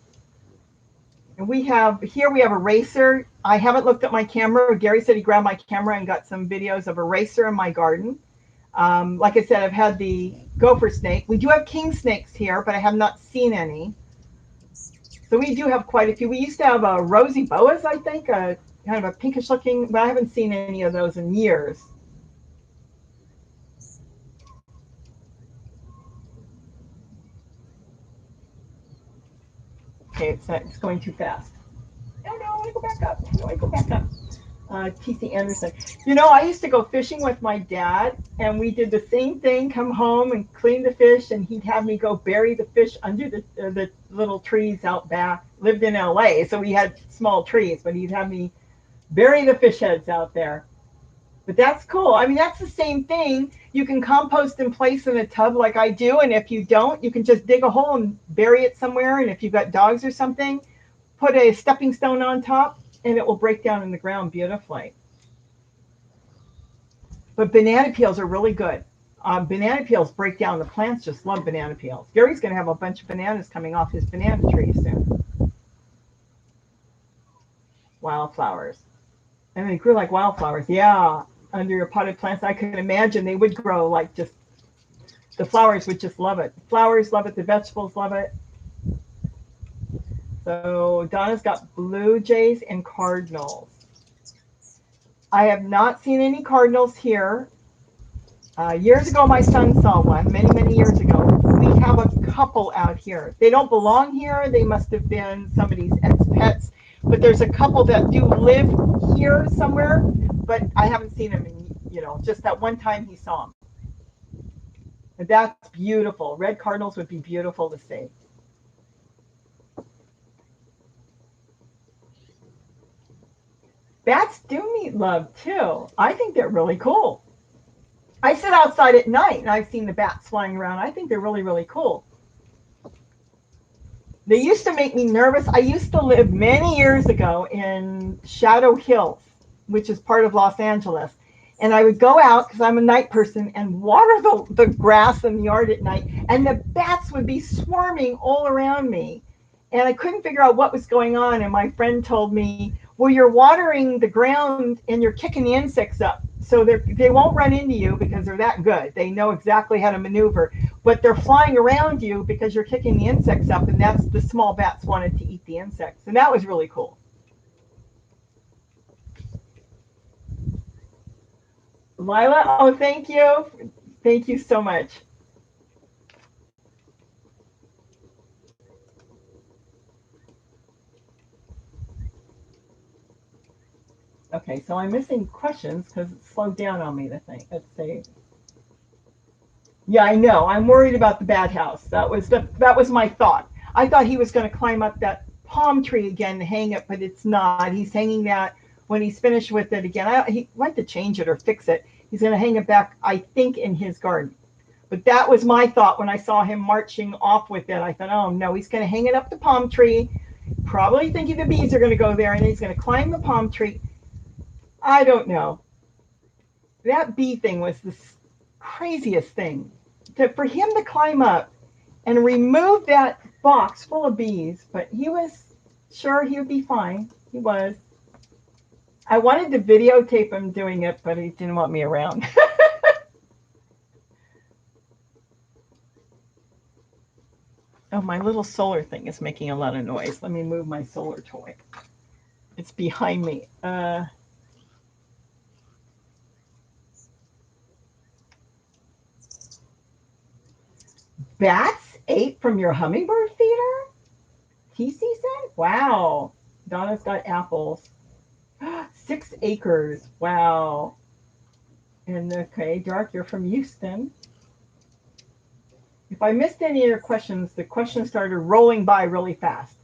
And we have a racer. I haven't looked at my camera. Gary said he grabbed my camera and got some videos of a racer in my garden. Like I said, I've had the gopher snake. We do have king snakes here, but I have not seen any. So we do have quite a few. We used to have a rosy boas, I think, kind of a pinkish looking, but I haven't seen any of those in years. Okay, it's going too fast. No, no, I want to go back up. No, I go back up. T.C. Anderson. You know, I used to go fishing with my dad, and we did the same thing, come home and clean the fish, and he'd have me go bury the fish under the little trees out back. Lived in L.A., so we had small trees, but he'd have me bury the fish heads out there. But that's cool. I mean, that's the same thing. You can compost in place in a tub like I do, and if you don't, you can just dig a hole and bury it somewhere, and if you've got dogs or something, put a stepping stone on top, and it will break down in the ground beautifully. But banana peels are really good. Banana peels break down. The plants just love banana peels. Gary's going to have a bunch of bananas coming off his banana tree soon. Wildflowers. And they grew like wildflowers. Yeah, under your potted plants. I can imagine they would grow like just, the flowers would just love it. Flowers love it. The vegetables love it. So Donna's got blue jays and cardinals. I have not seen any cardinals here. Years ago, my son saw one, many, many years ago. We have a couple out here. They don't belong here. They must have been somebody's ex-pets. But there's a couple that do live here somewhere, but I haven't seen them in, just that one time he saw them. And that's beautiful. Red cardinals would be beautiful to see. Bats do need love too. I think they're really cool. I sit outside at night and I've seen the bats flying around. I think they're really, really cool. They used to make me nervous. I used to live many years ago in Shadow Hills, which is part of Los Angeles. And I would go out, because I'm a night person, and water the grass in the yard at night. And the bats would be swarming all around me. And I couldn't figure out what was going on. And my friend told me, well, you're watering the ground and you're kicking the insects up. So they won't run into you because they're that good. They know exactly how to maneuver. But they're flying around you because you're kicking the insects up. And that's the small bats wanted to eat the insects. And that was really cool. Lila, oh, thank you. Thank you so much. Okay, so I'm missing questions because it slowed down on me, the thing. Let's see. Yeah, I know. I'm worried about the bad house. That was my thought. I thought he was going to climb up that palm tree again and hang it, but it's not. He's hanging that when he's finished with it again. He went to change it or fix it. He's going to hang it back, I think, in his garden. But that was my thought when I saw him marching off with it. I thought, oh no, he's going to hang it up the palm tree, probably thinking the bees are going to go there, and he's going to climb the palm tree. I don't know. That bee thing was the craziest thing. For him to climb up and remove that box full of bees, but he was sure he would be fine. He was. I wanted to videotape him doing it, but he didn't want me around. Oh, my little solar thing is making a lot of noise. Let me move my solar toy. It's behind me. Bats ate from your hummingbird feeder? TC said? Wow. Donna's got apples. 6 acres. Wow. And okay, Dark, you're from Houston. If I missed any of your questions, the questions started rolling by really fast.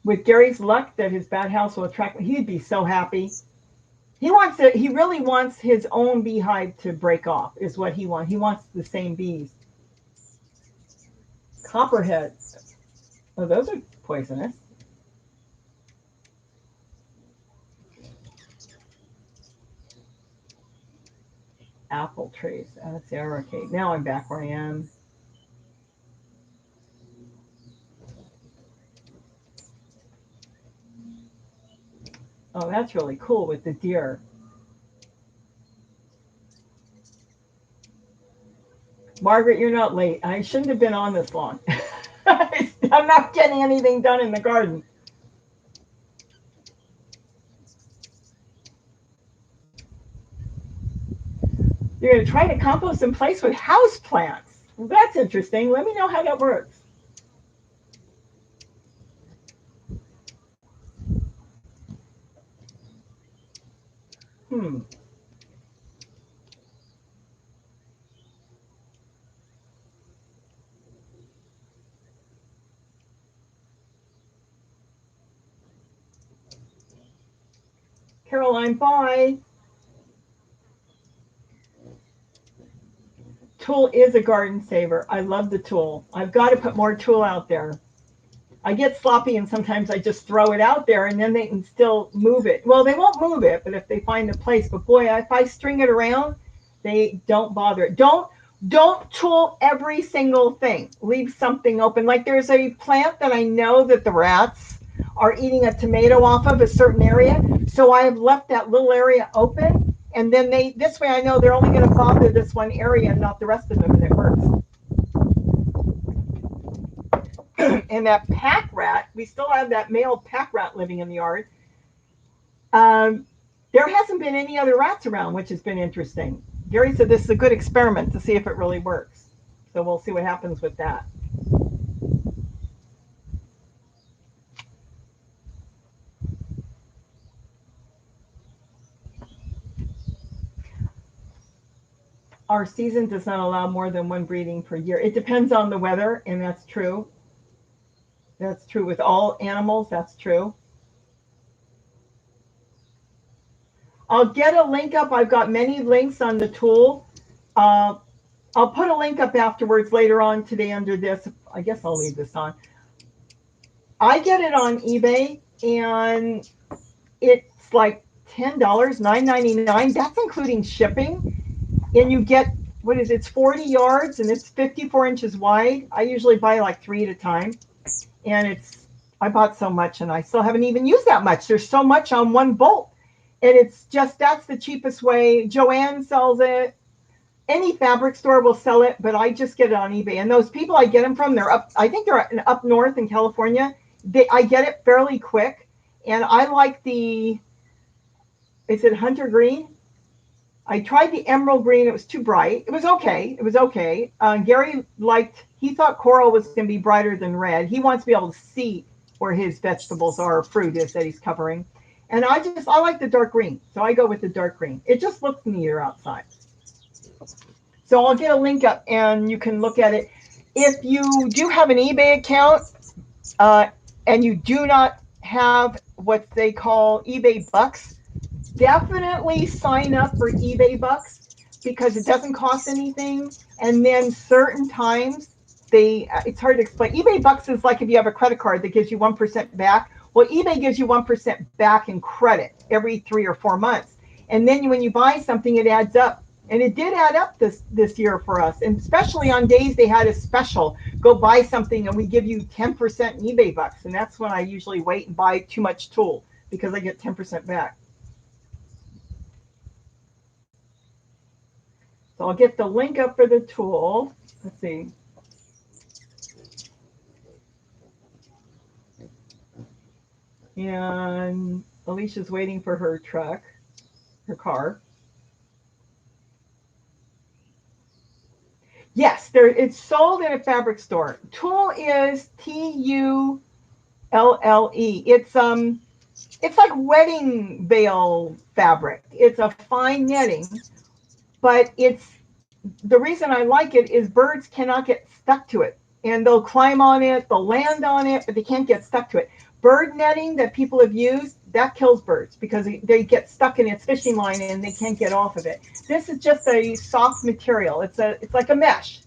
With Gary's luck that his bad house will attract, he'd be so happy. He really wants his own beehive to break off, is what he wants. He wants the same bees. Copperheads. Oh, those are poisonous. Apple trees. That's arrowcade. Now I'm back where I am. Oh, that's really cool with the deer. Margaret, you're not late. I shouldn't have been on this long. I'm not getting anything done in the garden. You're going to try to compost in place with house plants. Well, that's interesting. Let me know how that works. Hmm. Caroline, bye. Tulle is a garden saver. I love the tulle. I've got to put more tulle out there. I get sloppy and sometimes I just throw it out there and then they can still move it. Well, they won't move it, but if they find a place. But boy, if I string it around, they don't bother it. Don't tulle every single thing. Leave something open. Like there's a plant that I know that the rats are eating a tomato off of a certain area. So I have left that little area open. And then this way I know they're only going to bother this one area and not the rest of them, and it works. And that pack rat, we still have that male pack rat living in the yard. There hasn't been any other rats around, which has been interesting. Gary said this is a good experiment to see if it really works. So we'll see what happens with that. Our season does not allow more than one breeding per year. It depends on the weather, and that's true. That's true with all animals. That's true. I'll get a link up. I've got many links on the tulle. I'll put a link up afterwards later on today under this. I guess I'll leave this on. I get it on eBay, and it's like $10, $9.99. That's including shipping. And you get, what is it? It's 40 yards and it's 54 inches wide. I usually buy like 3 at a time. And I bought so much and I still haven't even used that much. There's so much on one bolt. And it's just, that's the cheapest way. Joanne sells it. Any fabric store will sell it, but I just get it on eBay. And those people I get them from, I think they're up north in California. I get it fairly quick. And I like is it hunter green? I tried the emerald green. It was too bright. It was okay. Gary he thought coral was going to be brighter than red. He wants to be able to see where his vegetables or fruit is that he's covering. And I like the dark green. So I go with the dark green. It just looks neater outside. So I'll get a link up and you can look at it. If you do have an eBay account and you do not have what they call eBay bucks, definitely sign up for eBay bucks because it doesn't cost anything. And then certain times it's hard to explain. eBay bucks is like if you have a credit card that gives you 1% back. Well, eBay gives you 1% back in credit every 3 or 4 months. And then when you buy something, it adds up. And it did add up this year for us. And especially on days they had a special. Go buy something and we give you 10% in eBay bucks. And that's when I usually wait and buy too much tulle because I get 10% back. So I'll get the link up for the tulle. Let's see. And Alicia's waiting for her car. Yes, it's sold in a fabric store. Tulle is TULLE. LLE. It's like wedding veil fabric. It's a fine netting, but the reason I like it is birds cannot get stuck to it. And they'll climb on it, they'll land on it, but they can't get stuck to it. Bird netting that people have used, that kills birds because they get stuck in its fishing line and they can't get off of it. This is just a soft material. It's like a mesh.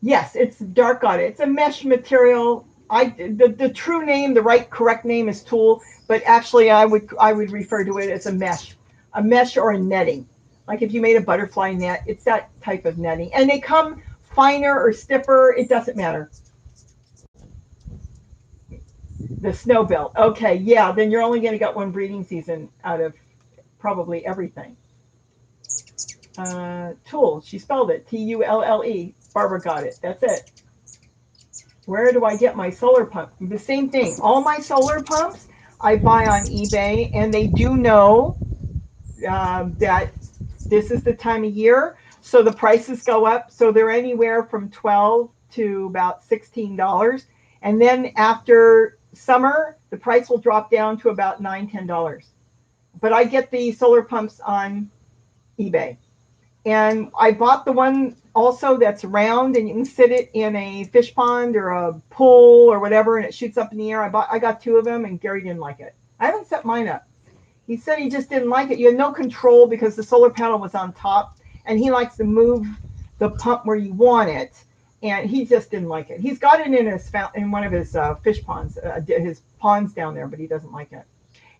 Yes, it's dark on it. It's a mesh material. The true name, the right correct name is tulle, but actually I would refer to it as a mesh or a netting. Like if you made a butterfly net, it's that type of netting, and they come finer or stiffer. It doesn't matter. The snowbill. Okay, yeah, then you're only going to get one breeding season out of probably everything. Tulle. She spelled it Tulle. Barbara got it. That's it. Where do I get my solar pump? The same thing. All my solar pumps I buy on eBay, and they do know that this is the time of year, so the prices go up. So they're anywhere from $12 to about $16, and then after summer, the price will drop down to about $9, $10. But I get the solar pumps on eBay. And I bought the one also that's round and you can sit it in a fish pond or a pool or whatever and it shoots up in the air. I got two of them and Gary didn't like it. I haven't set mine up. He said he just didn't like it. You had no control because the solar panel was on top and he likes to move the pump where you want it. And he just didn't like it. He's got it in one of his fish ponds, his ponds down there, but he doesn't like it.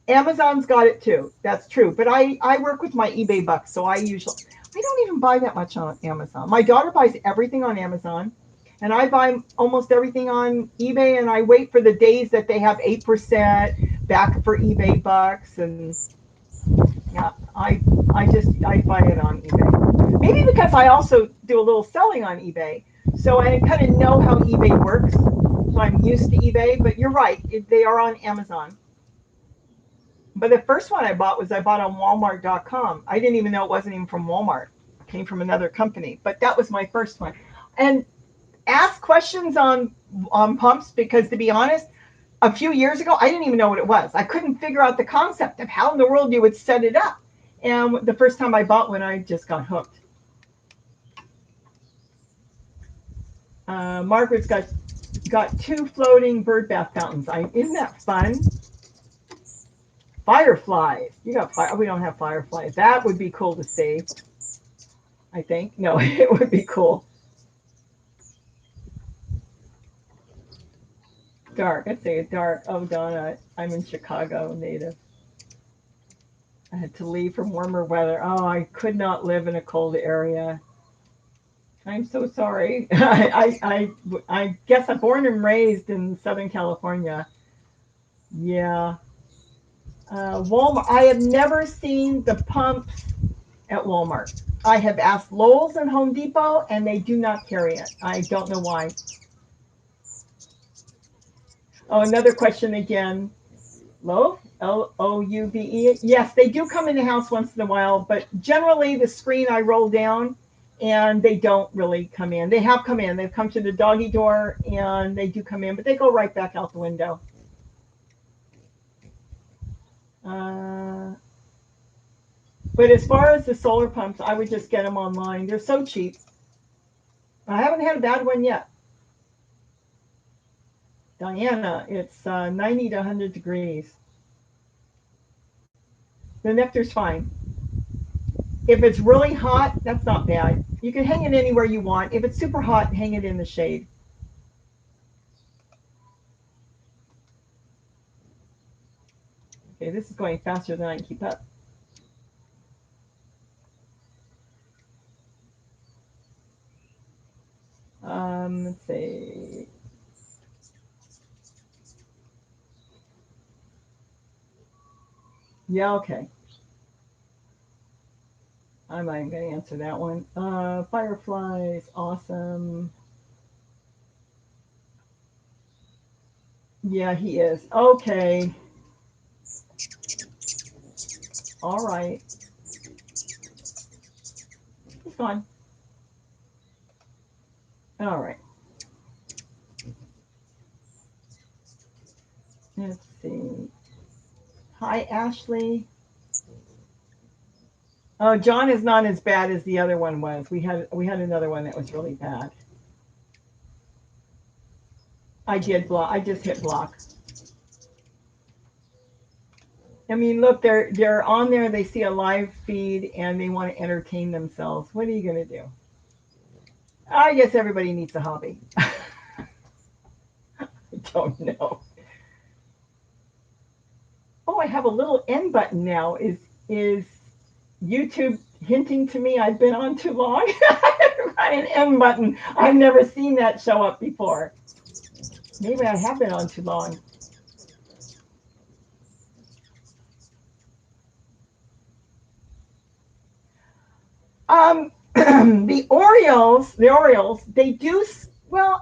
Amazon's got it too. That's true. But I work with my eBay bucks, so I don't even buy that much on Amazon. My daughter buys everything on Amazon, and I buy almost everything on eBay. And I wait for the days that they have 8% back for eBay bucks, and yeah, I buy it on eBay. Maybe because I also do a little selling on eBay, so I kind of know how eBay works. So I'm used to eBay. But you're right; they are on Amazon. But the first one I bought on Walmart.com. I didn't even know it wasn't even from Walmart. It came from another company. But that was my first one. And ask questions on pumps because to be honest, a few years ago I didn't even know what it was. I couldn't figure out the concept of how in the world you would set it up. And the first time I bought one, I just got hooked. Margaret's got two floating bird bath fountains. Isn't that fun? Fireflies. You got fire. We don't have fireflies. That would be cool to see. I think. No, it would be cool. Dark. I'd say dark. Oh, Donna, I'm in Chicago native. I had to leave for warmer weather. Oh, I could not live in a cold area. I'm so sorry. I guess I'm born and raised in Southern California. Yeah. Walmart. I have never seen the pumps at Walmart. I have asked Lowe's and Home Depot, and they do not carry it. I don't know why. Oh, another question again. Loaf? Loube? Yes, they do come in the house once in a while, but generally the screen I roll down and they don't really come in. They have come in. They've come to the doggy door and they do come in, but they go right back out the window. Uh, but as far as the solar pumps, I would just get them online. They're so cheap. I haven't had a bad one yet. Diana, it's 90 to 100 degrees. The nectar's fine. If it's really hot, that's not bad. You can hang it anywhere you want. If it's super hot, hang it in the shade. Okay, this is going faster than I can keep up. Let's see. Yeah, okay. I'm not even going to answer that one. Fireflies, awesome. Yeah, he is. Okay. All right. He's gone. All right. Let's see. Hi, Ashley. Oh, John is not as bad as the other one was. We had another one that was really bad. I did block. I just hit block. I mean, look, they're on there. They see a live feed and they want to entertain themselves. What are you going to do? I guess everybody needs a hobby. I don't know. Oh, I have a little end button now. Is YouTube hinting to me I've been on too long? An end button. I've never seen that show up before. Maybe I have been on too long. The Orioles, they do well.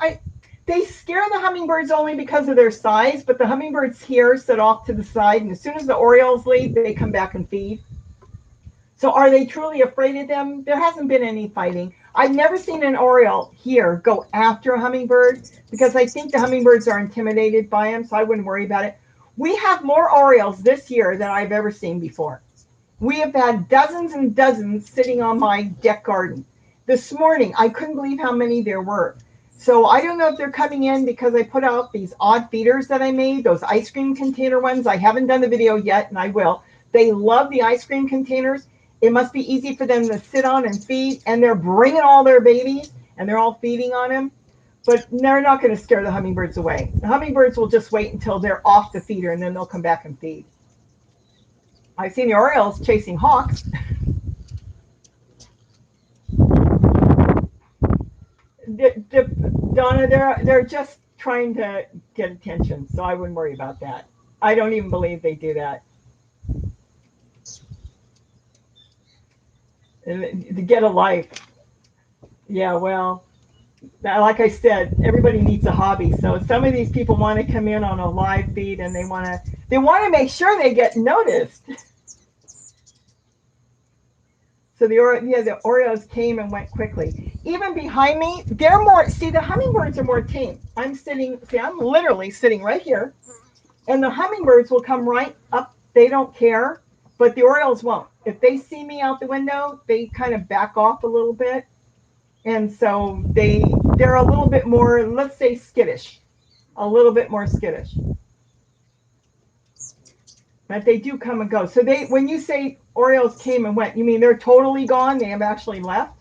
They scare the hummingbirds only because of their size, but the hummingbirds here sit off to the side, and as soon as the Orioles leave, they come back and feed. So are they truly afraid of them? There hasn't been any fighting. I've never seen an Oriole here go after a hummingbird because I think the hummingbirds are intimidated by them, so I wouldn't worry about it. We have more Orioles this year than I've ever seen before. We have had dozens and dozens sitting on my deck garden. This morning, I couldn't believe how many there were. So I don't know if they're coming in because I put out these odd feeders that I made, those ice cream container ones. I haven't done the video yet, and I will. They love the ice cream containers. It must be easy for them to sit on and feed, and they're bringing all their babies, and they're all feeding on them. But they're not going to scare the hummingbirds away. The hummingbirds will just wait until they're off the feeder, and then they'll come back and feed. I've seen the Orioles chasing hawks. Donna, they're just trying to get attention, so I wouldn't worry about that. I don't even believe they do that. To get a life. Yeah, well, like I said, everybody needs a hobby. So some of these people want to come in on a live feed and they want to make sure they get noticed. So the Oreos came and went quickly. Even behind me, they're more. See, the hummingbirds are more tame. I'm literally sitting right here, and the hummingbirds will come right up. They don't care, but the Orioles won't. If they see me out the window, they kind of back off a little bit, and so they're a little bit more, let's say, skittish, a little bit more skittish. But they do come and go. So when you say Orioles came and went, you mean they're totally gone? They have actually left?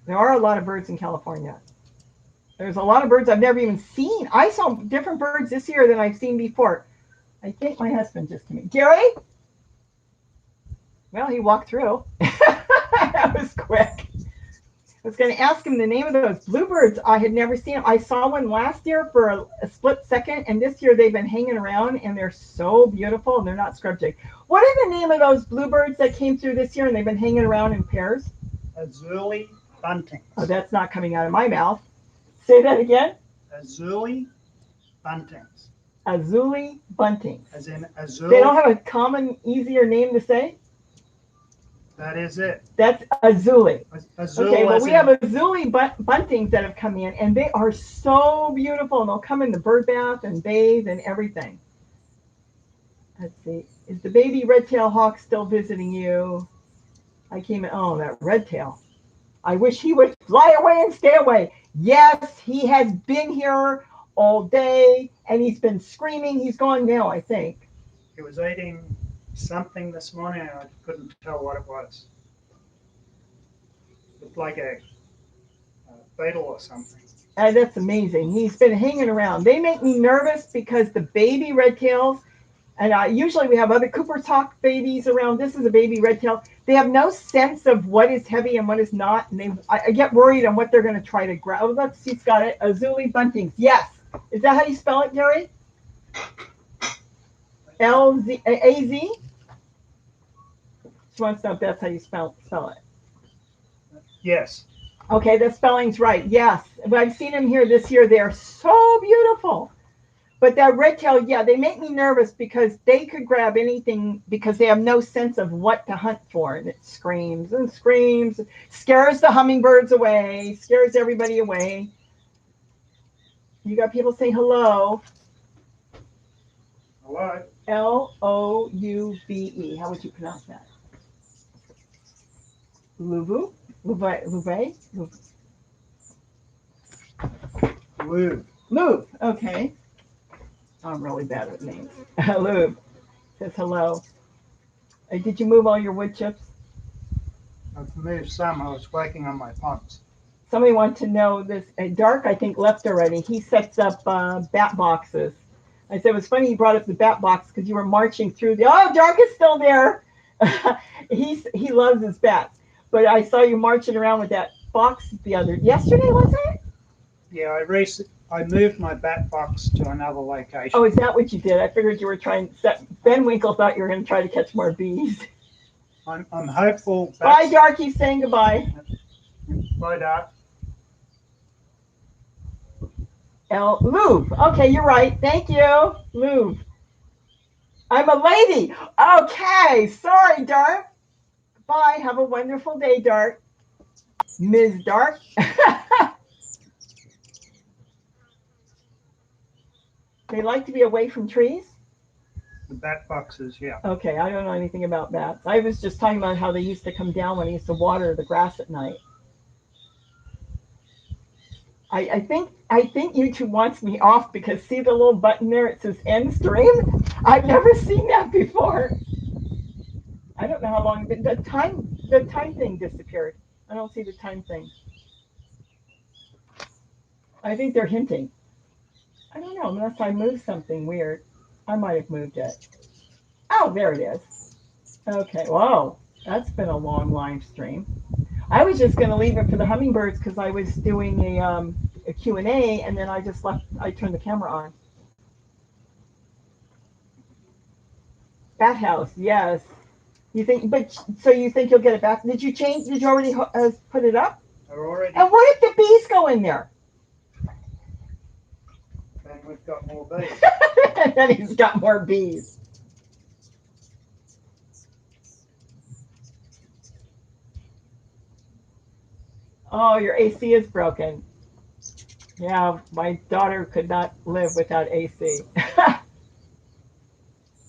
There are a lot of birds in California. There's a lot of birds I've never even seen. I saw different birds this year than I've seen before. I think my husband just came in. Gary? Well, he walked through. That was quick. I was going to ask him the name of those bluebirds. I had never seen them. I saw one last year for a split second, and this year they've been hanging around, and they're so beautiful, and they're not scrub-jay. What are the name of those bluebirds that came through this year, and they've been hanging around in pairs? Azuli buntings. Oh, that's not coming out of my mouth. Say that again. Azuli buntings. Azuli buntings. As in azul. They don't have a common, easier name to say? That is it. That's Azuli. Azul, okay, well, we have Azuli buntings that have come in, and they are so beautiful. And they'll come in the bird bath and bathe and everything. Let's see. Is the baby red-tailed hawk still visiting you? I came in. Oh, that red-tail. I wish he would fly away and stay away. Yes, he has been here all day, and he's been screaming. He's gone now, I think. He was eating something this morning, and I couldn't tell what it was. It looked like a beetle or something. That's amazing. He's been hanging around. They make me nervous because the baby red tails, and usually we have other Cooper's hawk babies around. This is a baby red tail. They have no sense of what is heavy and what is not, and I get worried on what they're going to try to grab. Oh, look, she's got it. Azuli buntings. Yes. Is that how you spell it, Gary? A-Z? She wants to know if that's how you spell it. Yes. Okay, the spelling's right. Yes. But I've seen them here this year. They're so beautiful. But that red tail, yeah, they make me nervous because they could grab anything because they have no sense of what to hunt for. And it screams and screams, scares the hummingbirds away, scares everybody away. You got people say hello. Hello. Loube. How would you pronounce that? Louvu? Louve? Lube. Louvre. Okay. I'm really bad with names. Louvre says hello. Did you move all your wood chips? I've moved some. I was working on my ponds. Somebody wants to know this. Dark, I think, left already. He sets up bat boxes. I said it was funny you brought up the bat box because you were marching through the. Oh, Dark is still there. He loves his bats. But I saw you marching around with that box yesterday, was it? Yeah, I moved my bat box to another location. Oh, is that what you did? I figured you were trying. Ben Winkle thought you were going to try to catch more bees. I'm hopeful. Bye, Darky. Saying goodbye. Bye, Doc. Louvre. Okay, you're right. Thank you, Louvre. I'm a lady. Okay, sorry, Dark. Bye. Have a wonderful day, Dark. Ms. Dark. They like to be away from trees? The bat boxes, yeah. Okay, I don't know anything about bats. I was just talking about how they used to come down when I used to water the grass at night. I think YouTube wants me off because see the little button there? It says end stream. I've never seen that before. I don't know how long the time thing disappeared. I don't see the time thing. I think they're hinting. I don't know unless I moved something weird. I might have moved it. Oh, there it is. Okay. Whoa, that's been a long live stream. I was just going to leave it for the hummingbirds because I was doing a Q&A and then I just left. I turned the camera on. Bat house, yes. You think, but so you think you'll get it back? Did you change? Did you already put it up? Already. And what if the bees go in there? Then we've got more bees. And then he's got more bees. Oh, your AC is broken. Yeah, my daughter could not live without AC.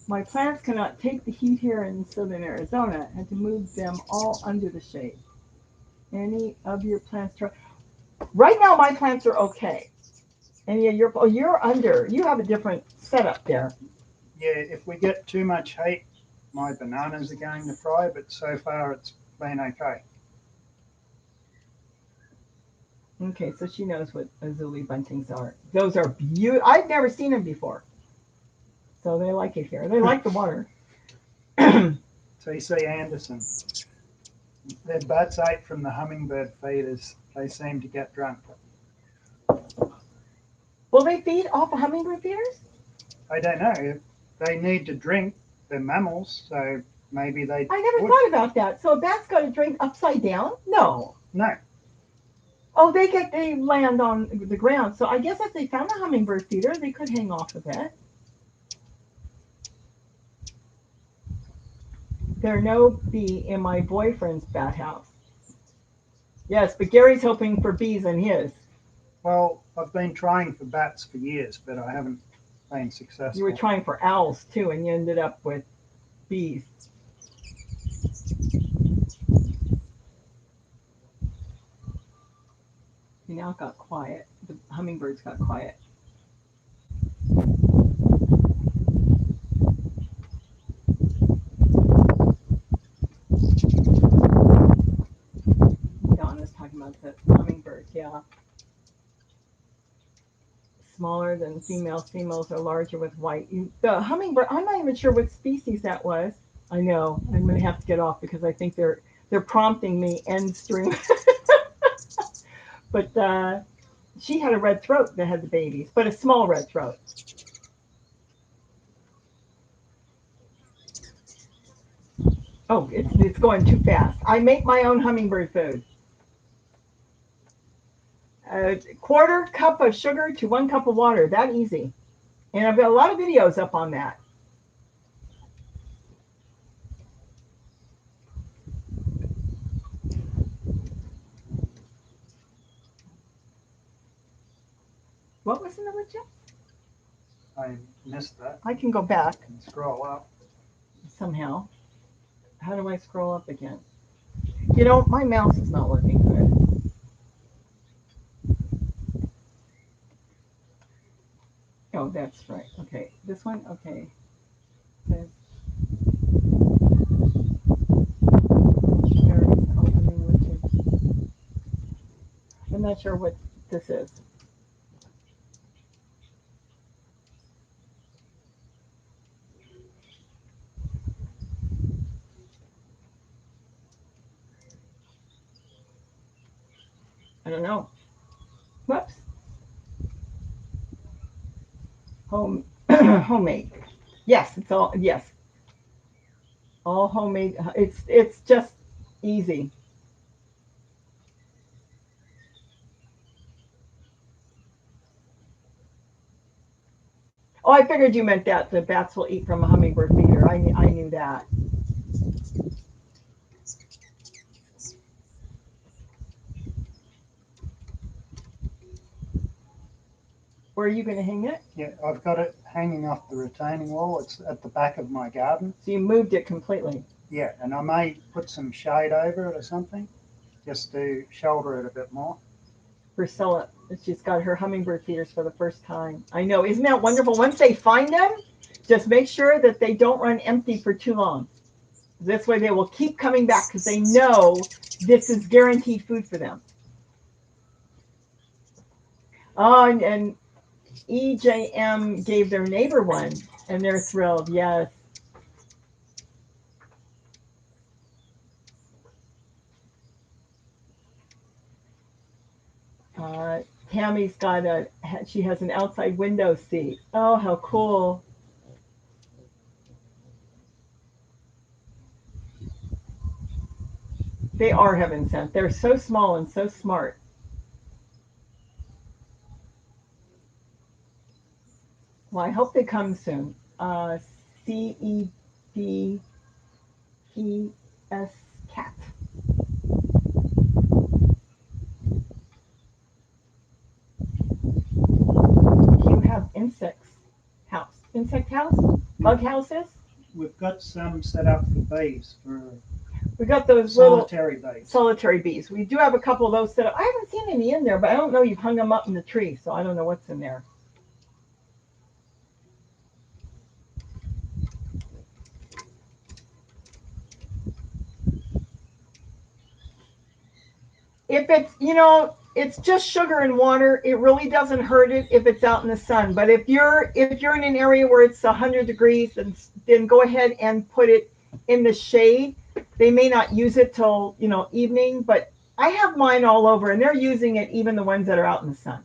My plants cannot take the heat here in southern Arizona. I had to move them all under the shade. Any of your plants try? Right now, my plants are okay. And yeah, you're under. You have a different setup there. Yeah, if we get too much heat, my bananas are going to fry, but so far it's been okay. Okay, so she knows what azuli buntings are. Those are beautiful. I've never seen them before. So they like it here. They like the water. TC Anderson. Their butts ate from the hummingbird feeders. They seem to get drunk. Will they feed off of hummingbird feeders? I don't know. They need to drink. They're mammals, so maybe they. I never thought about that. So a bat's got to drink upside down? No. No. Oh, they land on the ground. So I guess if they found a hummingbird feeder, they could hang off of it. There are no bee in my boyfriend's bat house. Yes, but Gary's hoping for bees in his. Well, I've been trying for bats for years, but I haven't been successful. You were trying for owls too, and you ended up with bees. He now got quiet. The hummingbirds got quiet. Donna's talking about the hummingbirds, yeah. Smaller than females. Females are larger with white. The hummingbird, I'm not even sure what species that was. I know. I'm going to have to get off because I think they're prompting me end stream. But she had a red throat that had the babies, but a small red throat. Oh, it's going too fast. I make my own hummingbird food. A quarter cup of sugar to 1 cup of water. That easy. And I've got a lot of videos up on that. What was in the wood chip? I missed that. I can go back And scroll up. somehow. How do I scroll up again? You know, my mouse is not working good. Oh, that's right. Okay, this one. Okay. This. Opening wood chip. I'm not sure what this is. I don't know. Whoops. Home, homemade. Yes, it's all yes, all homemade. It's just easy. Oh, I figured you meant that the bats will eat from a hummingbird feeder. I knew that. Where are you going to hang it? Yeah, I've got it hanging off the retaining wall. It's at the back of my garden. So you moved it completely. Yeah, and I may put some shade over it or something just to shoulder it a bit more. Priscilla, she's got her hummingbird feeders for the first time. I know. Isn't that wonderful? Once they find them, just make sure that they don't run empty for too long. This way they will keep coming back because they know this is guaranteed food for them. Oh, and EJM gave their neighbor one, and they're thrilled. Yes. Uh, Tammy's got she has an outside window seat. Oh, how cool. They are heaven sent. They're so small and so smart. Well, I hope they come soon. CEDPS cat. You have insect house, bug houses. We've got some set up for bees, for We got those solitary bees. solitary bees. We do have a couple of those set up. I haven't seen any in there, but I don't know. You've hung them up in the tree, so I don't know what's in there. If it's, it's just sugar and water, it really doesn't hurt it if it's out in the sun. But if you're in an area where it's 100 degrees, then go ahead and put it in the shade. They may not use it till, evening, but I have mine all over and they're using it, even the ones that are out in the sun.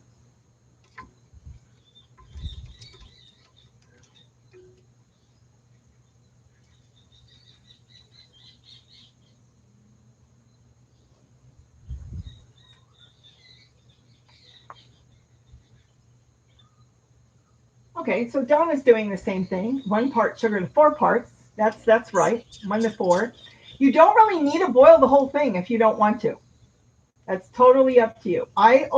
Okay, so Donna's doing the same thing. 1 part sugar to 4 parts. That's right. 1 to 4. You don't really need to boil the whole thing if you don't want to. That's totally up to you. I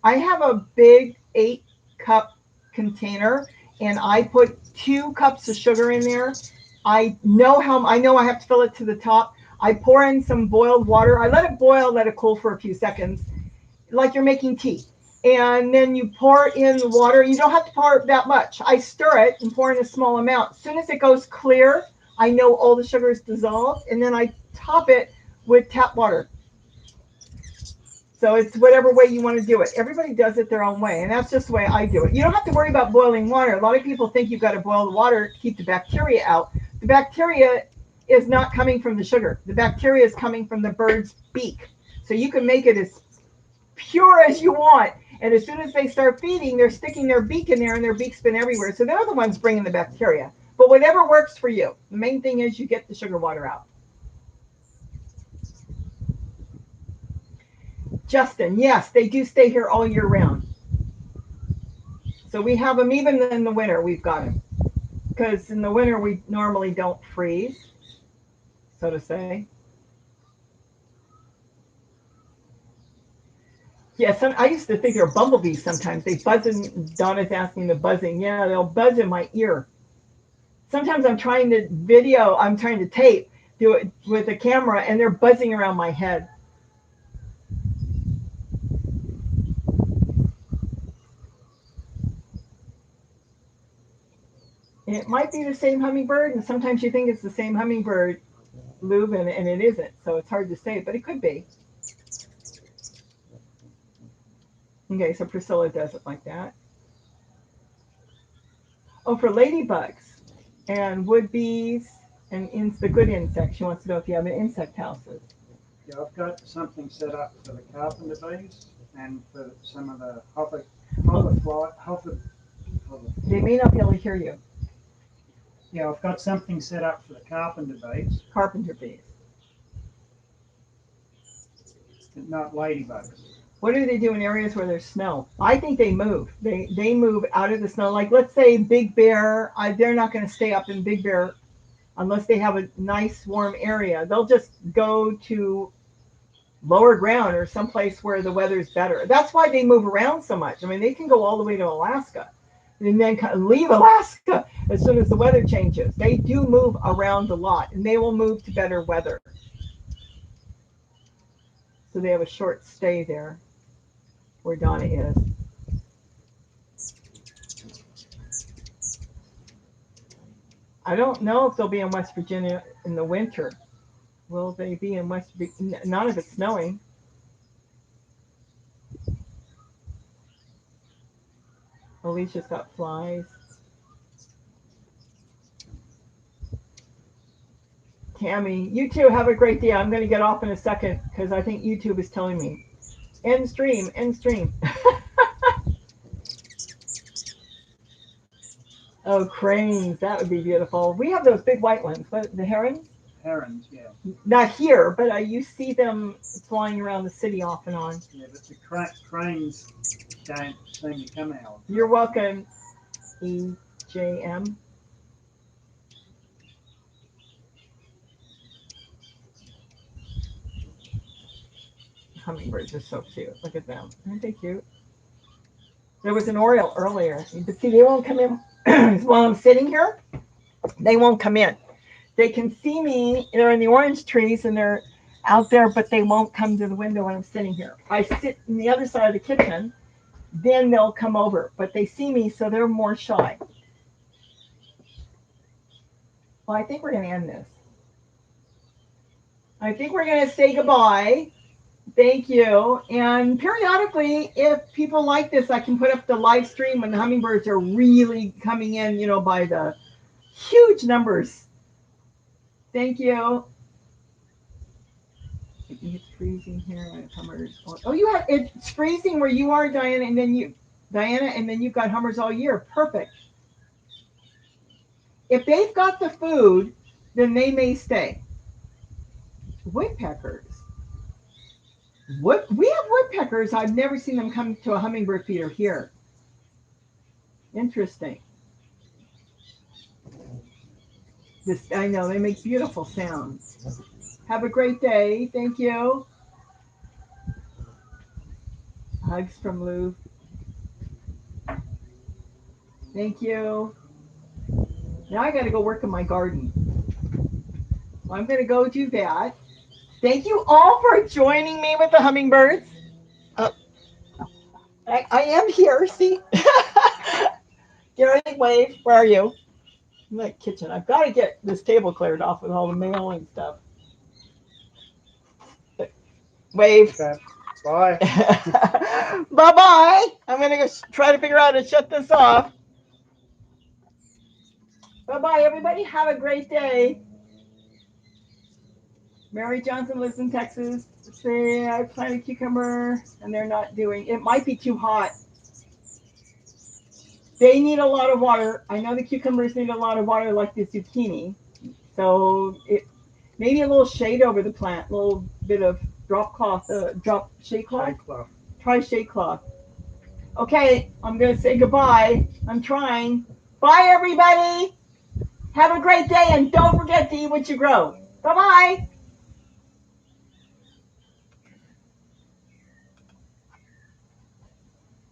have a big 8 cup container and I put 2 cups of sugar in there. I know I have to fill it to the top. I pour in some boiled water. I let it boil, let it cool for a few seconds, like you're making tea. And then you pour in the water. You don't have to pour that much. I stir it and pour in a small amount. As soon as it goes clear, I know all the sugar is dissolved, and then I top it with tap water. So it's whatever way you want to do it. Everybody does it their own way, and that's just the way I do it. You don't have to worry about boiling water. A lot of people think you've got to boil the water to keep the bacteria out. The bacteria is not coming from the sugar. The bacteria is coming from the bird's beak. So you can make it as pure as you want. And as soon as they start feeding, they're sticking their beak in there and their beak's been everywhere. So they're the ones bringing the bacteria. But whatever works for you. The main thing is you get the sugar water out. Justin, yes, they do stay here all year round. So we have them even in the winter. We've got them because in the winter we normally don't freeze, so to say. Yeah, I used to think they were bumblebees sometimes. They buzz in, Donna's asking the buzzing. Yeah, they'll buzz in my ear. Sometimes I'm trying to tape, do it with a camera, and they're buzzing around my head. It might be the same hummingbird, and sometimes you think it's the same hummingbird, Lou, and it isn't. So it's hard to say, but it could be. Okay, so Priscilla does it like that. Oh, for ladybugs and wood bees and the good insects. She wants to know if you have an insect houses. Yeah, I've got something set up for the carpenter bees and for some of the hover. They may not be able to hear you. Yeah, I've got something set up for the carpenter bees. Carpenter bees. Not ladybugs. What do they do in areas where there's snow? I think they move. They move out of the snow. Like let's say Big Bear, they're not going to stay up in Big Bear unless they have a nice warm area. They'll just go to lower ground or someplace where the weather's better. That's why they move around so much. I mean, they can go all the way to Alaska and then leave Alaska as soon as the weather changes. They do move around a lot, and they will move to better weather. So they have a short stay there where Donna is. I don't know if they'll be in West Virginia in the winter. Will they be in West Virginia? Not if it's snowing. Alicia's got flies. Tammy, you too have a great day. I'm going to get off in a second because I think YouTube is telling me. End stream, end stream. Oh, cranes. That would be beautiful. We have those big white ones. What, the herons? Herons, yeah. Not here, but you see them flying around the city off and on. Yeah, but the cranes don't seem to come out. You're welcome, EJM. Hummingbirds are so cute. Look at them. Aren't they cute? There was an Oriole earlier. But see, they won't come in while I'm sitting here. They won't come in. They can see me. They're in the orange trees and they're out there, but they won't come to the window when I'm sitting here. I sit in the other side of the kitchen. Then they'll come over. But they see me, so they're more shy. Well, I think we're going to end this. I think we're going to say goodbye. Thank you. And periodically, if people like this, I can put up the live stream when the hummingbirds are really coming in, by the huge numbers. Thank you. It's freezing here. Oh, it's freezing where you are, Diana, and then you've got hummers all year. Perfect. If they've got the food, then they may stay. Woodpeckers. We have woodpeckers. I've never seen them come to a hummingbird feeder here. Interesting. I know they make beautiful sounds. Have a great day. Thank you. Hugs from Lou. Thank you. Now I got to go work in my garden. Well, I'm going to go do that. Thank you all for joining me with the hummingbirds. I am here. See? Gary, wave. Where are you? In the kitchen. I've got to get this table cleared off with all the mail and stuff. Wave. Okay. Bye. Bye-bye. I'm going to go try to figure out how to shut this off. Bye-bye, everybody. Have a great day. Mary Johnson lives in Texas. Say I planted cucumber and they're not doing. It might be too hot. They need a lot of water. I know the cucumbers need a lot of water like the zucchini. So maybe a little shade over the plant, a little bit of shade cloth. Try shade cloth. Okay, I'm going to say goodbye. I'm trying. Bye, everybody. Have a great day, and don't forget to eat what you grow. Bye-bye.